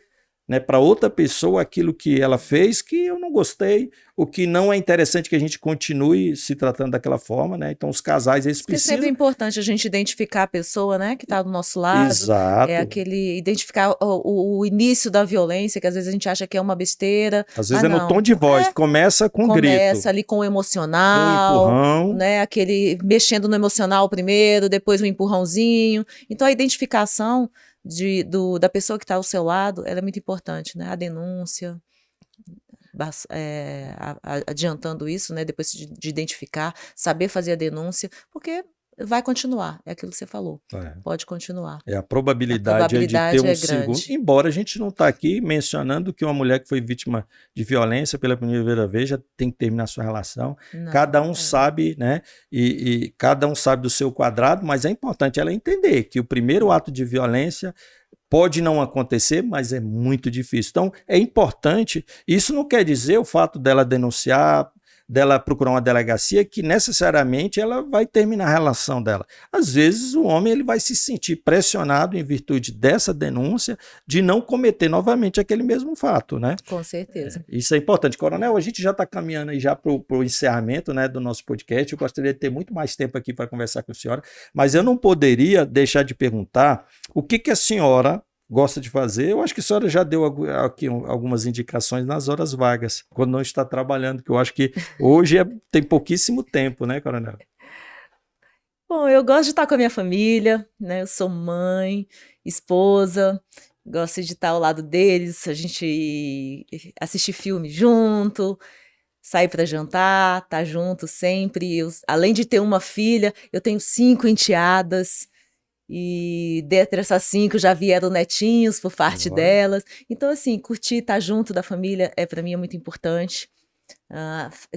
Speaker 1: né, para outra pessoa aquilo que ela fez que eu não gostei, o que não é interessante que a gente continue se tratando daquela forma, né? Então, os casais, eles
Speaker 2: Porque sempre é
Speaker 1: precisam...
Speaker 2: importante a gente identificar a pessoa, né, que está do nosso lado,
Speaker 1: Exato.
Speaker 2: identificar o início da violência, que às vezes a gente acha que é uma besteira,
Speaker 1: Às vezes
Speaker 2: mas
Speaker 1: é no tom
Speaker 2: não.
Speaker 1: de voz, começa com um grito,
Speaker 2: Começa ali com o
Speaker 1: com um
Speaker 2: emocional,
Speaker 1: empurrão.
Speaker 2: né, aquele mexendo no emocional primeiro, depois um empurrãozinho. Então a identificação da pessoa que está ao seu lado, ela é muito importante, né? A denúncia, adiantando isso, né? Depois de identificar, saber fazer a denúncia, porque vai continuar, é aquilo que você falou, pode continuar.
Speaker 1: A
Speaker 2: A
Speaker 1: probabilidade é de ter
Speaker 2: probabilidade
Speaker 1: um
Speaker 2: é
Speaker 1: segundo,
Speaker 2: grande.
Speaker 1: embora a gente não está aqui mencionando que uma mulher que foi vítima de violência pela primeira vez já tem que terminar sua relação.
Speaker 2: Não,
Speaker 1: Cada um sabe, né? E cada um sabe do seu quadrado, mas é importante ela entender que o primeiro ato de violência pode não acontecer, mas é muito difícil. Então, é importante. Isso não quer dizer o fato dela denunciar, dela procurar uma delegacia, que necessariamente ela vai terminar a relação dela. Às vezes, o homem ele vai se sentir pressionado em virtude dessa denúncia de não cometer novamente aquele mesmo fato, né?
Speaker 2: Com certeza.
Speaker 1: Isso é importante. Coronel, a gente já está caminhando aí já para o encerramento, né, do nosso podcast. Eu gostaria de ter muito mais tempo aqui para conversar com a senhora, mas eu não poderia deixar de perguntar o que a senhora gosta de fazer. Eu acho que a senhora já deu aqui algumas indicações nas horas vagas, quando não está trabalhando, que eu acho que hoje tem pouquíssimo tempo, né, Coronel?
Speaker 2: Bom, eu gosto de estar com a minha família, né? Eu sou mãe, esposa, gosto de estar ao lado deles, a gente assistir filme junto, sair para jantar, estar junto sempre. Além de ter uma filha, eu tenho 5 enteadas. E dentre essas 5 já vieram netinhos por parte delas. Então, assim, curtir, estar junto da família para mim é muito importante.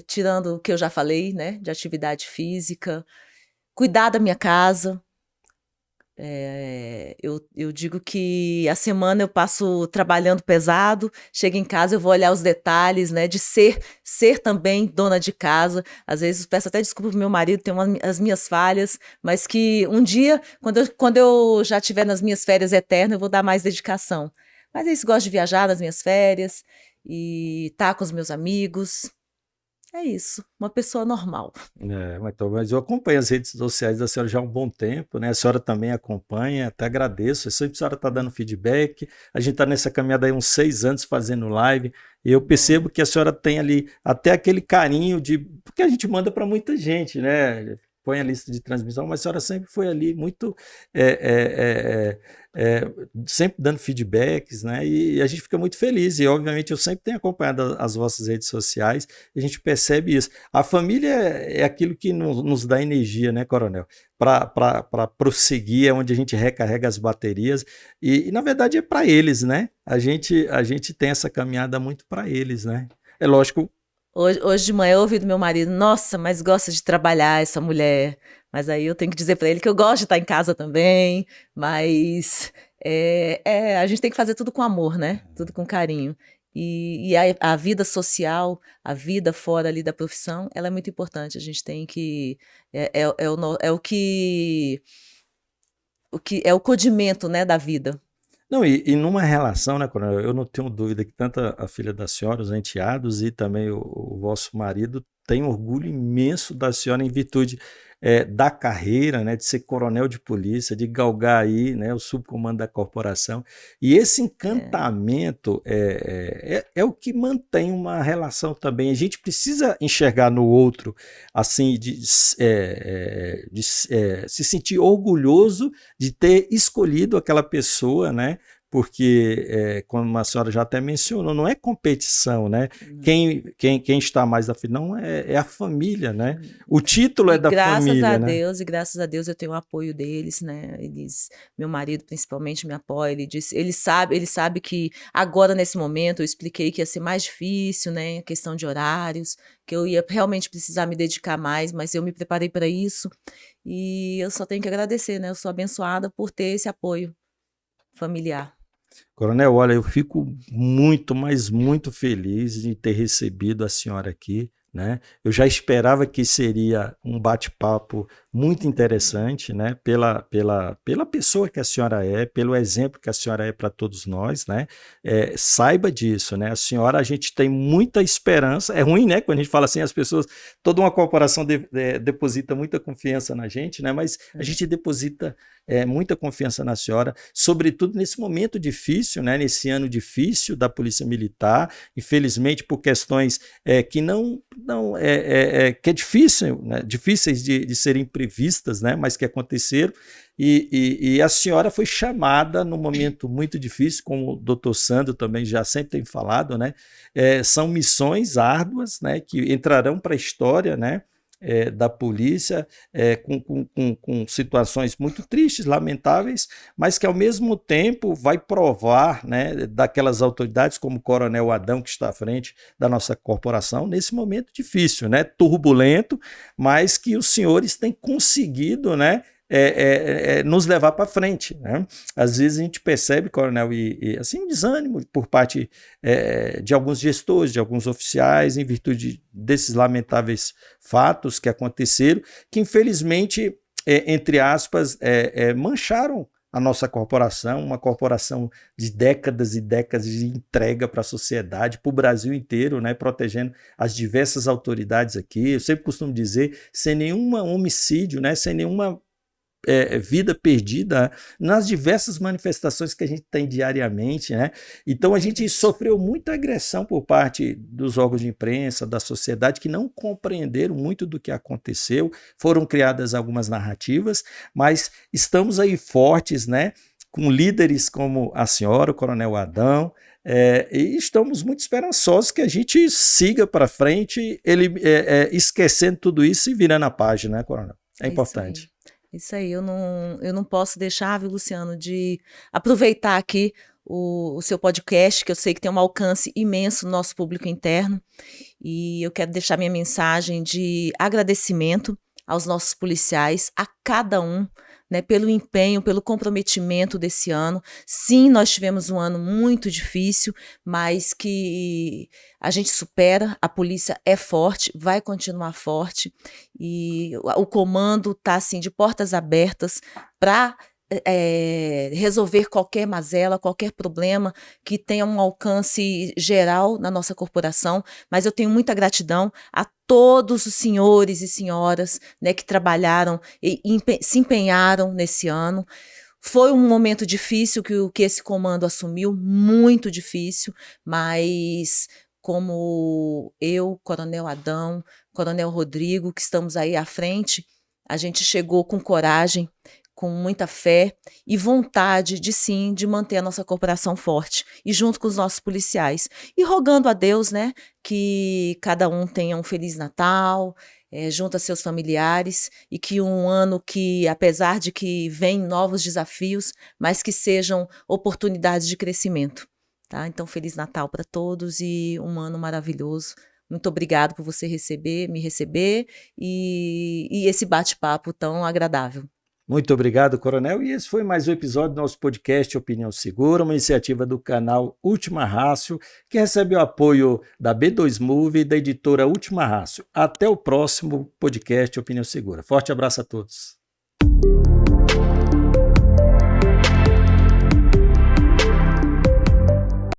Speaker 2: Tirando o que eu já falei, né, de atividade física, cuidar da minha casa. Eu digo que a semana eu passo trabalhando pesado, chego em casa, eu vou olhar os detalhes, né, de ser também dona de casa. Às vezes peço até desculpa pro meu marido, tenho as minhas falhas, mas que um dia, quando eu já estiver nas minhas férias eternas, eu vou dar mais dedicação. Mas é isso, gosto de viajar nas minhas férias e estar com os meus amigos. É isso, uma pessoa normal.
Speaker 1: Mas eu acompanho as redes sociais da senhora já há um bom tempo, né? A senhora também acompanha, até agradeço. Sempre a senhora está dando feedback. A gente está nessa caminhada aí uns 6 anos fazendo live. E eu percebo que a senhora tem ali até aquele carinho porque a gente manda para muita gente, né? Põe a lista de transmissão, mas a senhora sempre foi ali muito sempre dando feedbacks, né? E a gente fica muito feliz. E obviamente eu sempre tenho acompanhado as vossas redes sociais e a gente percebe isso. A família é aquilo que nos dá energia, né, Coronel? Para prosseguir, é onde a gente recarrega as baterias. E na verdade é para eles, né? A gente tem essa caminhada muito para eles, né? É lógico.
Speaker 2: Hoje de manhã eu ouvi do meu marido, nossa, mas gosta de trabalhar essa mulher. Mas aí eu tenho que dizer para ele que eu gosto de estar em casa também, mas a gente tem que fazer tudo com amor, né? Tudo com carinho. E a vida social, a vida fora ali da profissão, ela é muito importante. A gente tem que... é o condimento, né, da vida.
Speaker 1: Não, e numa relação, né, Coronel, eu não tenho dúvida que tanto a filha da senhora, os enteados e também o vosso marido têm orgulho imenso da senhora em virtude da carreira, né, de ser coronel de polícia, de galgar aí, né, o subcomando da corporação. E esse encantamento é o que mantém uma relação também. A gente precisa enxergar no outro, assim, de se sentir orgulhoso de ter escolhido aquela pessoa, né? Porque, como a senhora já até mencionou, não é competição, né? Quem está mais da família, não, é a família, né? O título é da família, né?
Speaker 2: E graças a Deus eu tenho o apoio deles, né? Meu marido principalmente me apoia, ele sabe que agora nesse momento eu expliquei que ia ser mais difícil, né? A questão de horários, que eu ia realmente precisar me dedicar mais, mas eu me preparei para isso e eu só tenho que agradecer, né? Eu sou abençoada por ter esse apoio familiar.
Speaker 1: Coronel, olha, eu fico muito, mas muito feliz de ter recebido a senhora aqui, né? Eu já esperava que seria um bate-papo muito interessante, né? Pela pessoa que a senhora é, pelo exemplo que a senhora é para todos nós, né? Saiba disso, né? A senhora, a gente tem muita esperança. É ruim, né? Quando a gente fala assim, as pessoas, toda uma corporação deposita muita confiança na gente, né? Mas a gente deposita muita confiança na senhora, sobretudo nesse momento difícil, né? Nesse ano difícil da Polícia Militar, infelizmente por questões que que é difícil, né? Difíceis de serem previstas, né? Mas que aconteceram. E a senhora foi chamada num momento muito difícil, como o doutor Sandro também já sempre tem falado, né? São missões árduas, né? Que entrarão para a história, né? Da polícia, com situações muito tristes, lamentáveis, mas que ao mesmo tempo vai provar, né, daquelas autoridades como o Coronel Adão, que está à frente da nossa corporação, nesse momento difícil, né, turbulento, mas que os senhores têm conseguido, né, nos levar para frente, né? Às vezes a gente percebe, coronel, assim, um desânimo por parte de alguns gestores, de alguns oficiais, em virtude desses lamentáveis fatos que aconteceram, que infelizmente, entre aspas, mancharam a nossa corporação, uma corporação de décadas e décadas de entrega para a sociedade, para o Brasil inteiro, né, protegendo as diversas autoridades aqui. Eu sempre costumo dizer, sem nenhum homicídio, né, sem nenhuma vida perdida nas diversas manifestações que a gente tem diariamente, né? Então a gente sofreu muita agressão por parte dos órgãos de imprensa, da sociedade, que não compreenderam muito do que aconteceu, foram criadas algumas narrativas, mas estamos aí fortes, né? Com líderes como a senhora, o Coronel Adão, e estamos muito esperançosos que a gente siga para frente, esquecendo tudo isso e virando a página, né, Coronel? É importante.
Speaker 2: Isso aí, eu não posso deixar, viu, Luciano, de aproveitar aqui o seu podcast, que eu sei que tem um alcance imenso no nosso público interno, e eu quero deixar minha mensagem de agradecimento aos nossos policiais, a cada um, né, pelo empenho, pelo comprometimento desse ano. Sim, nós tivemos um ano muito difícil, mas que a gente supera, a polícia é forte, vai continuar forte, e o comando está assim, de portas abertas para resolver qualquer mazela, qualquer problema que tenha um alcance geral na nossa corporação, mas eu tenho muita gratidão a todos os senhores e senhoras, né, que trabalharam e se empenharam nesse ano. Foi um momento difícil que esse comando assumiu, muito difícil, mas como eu, Coronel Adão, Coronel Rodrigo, que estamos aí à frente, a gente chegou com coragem, com muita fé e vontade de manter a nossa corporação forte e junto com os nossos policiais. E rogando a Deus, né, que cada um tenha um Feliz Natal, junto a seus familiares, e que um ano que, apesar de que vem novos desafios, mas que sejam oportunidades de crescimento. Tá? Então, Feliz Natal para todos e um ano maravilhoso. Muito obrigado por você me receber e esse bate-papo tão agradável.
Speaker 1: Muito obrigado, Coronel. E esse foi mais um episódio do nosso podcast Opinião Segura, uma iniciativa do canal Última Rácio, que recebe o apoio da B2 Move e da editora Última Rácio. Até o próximo podcast Opinião Segura. Forte abraço a todos.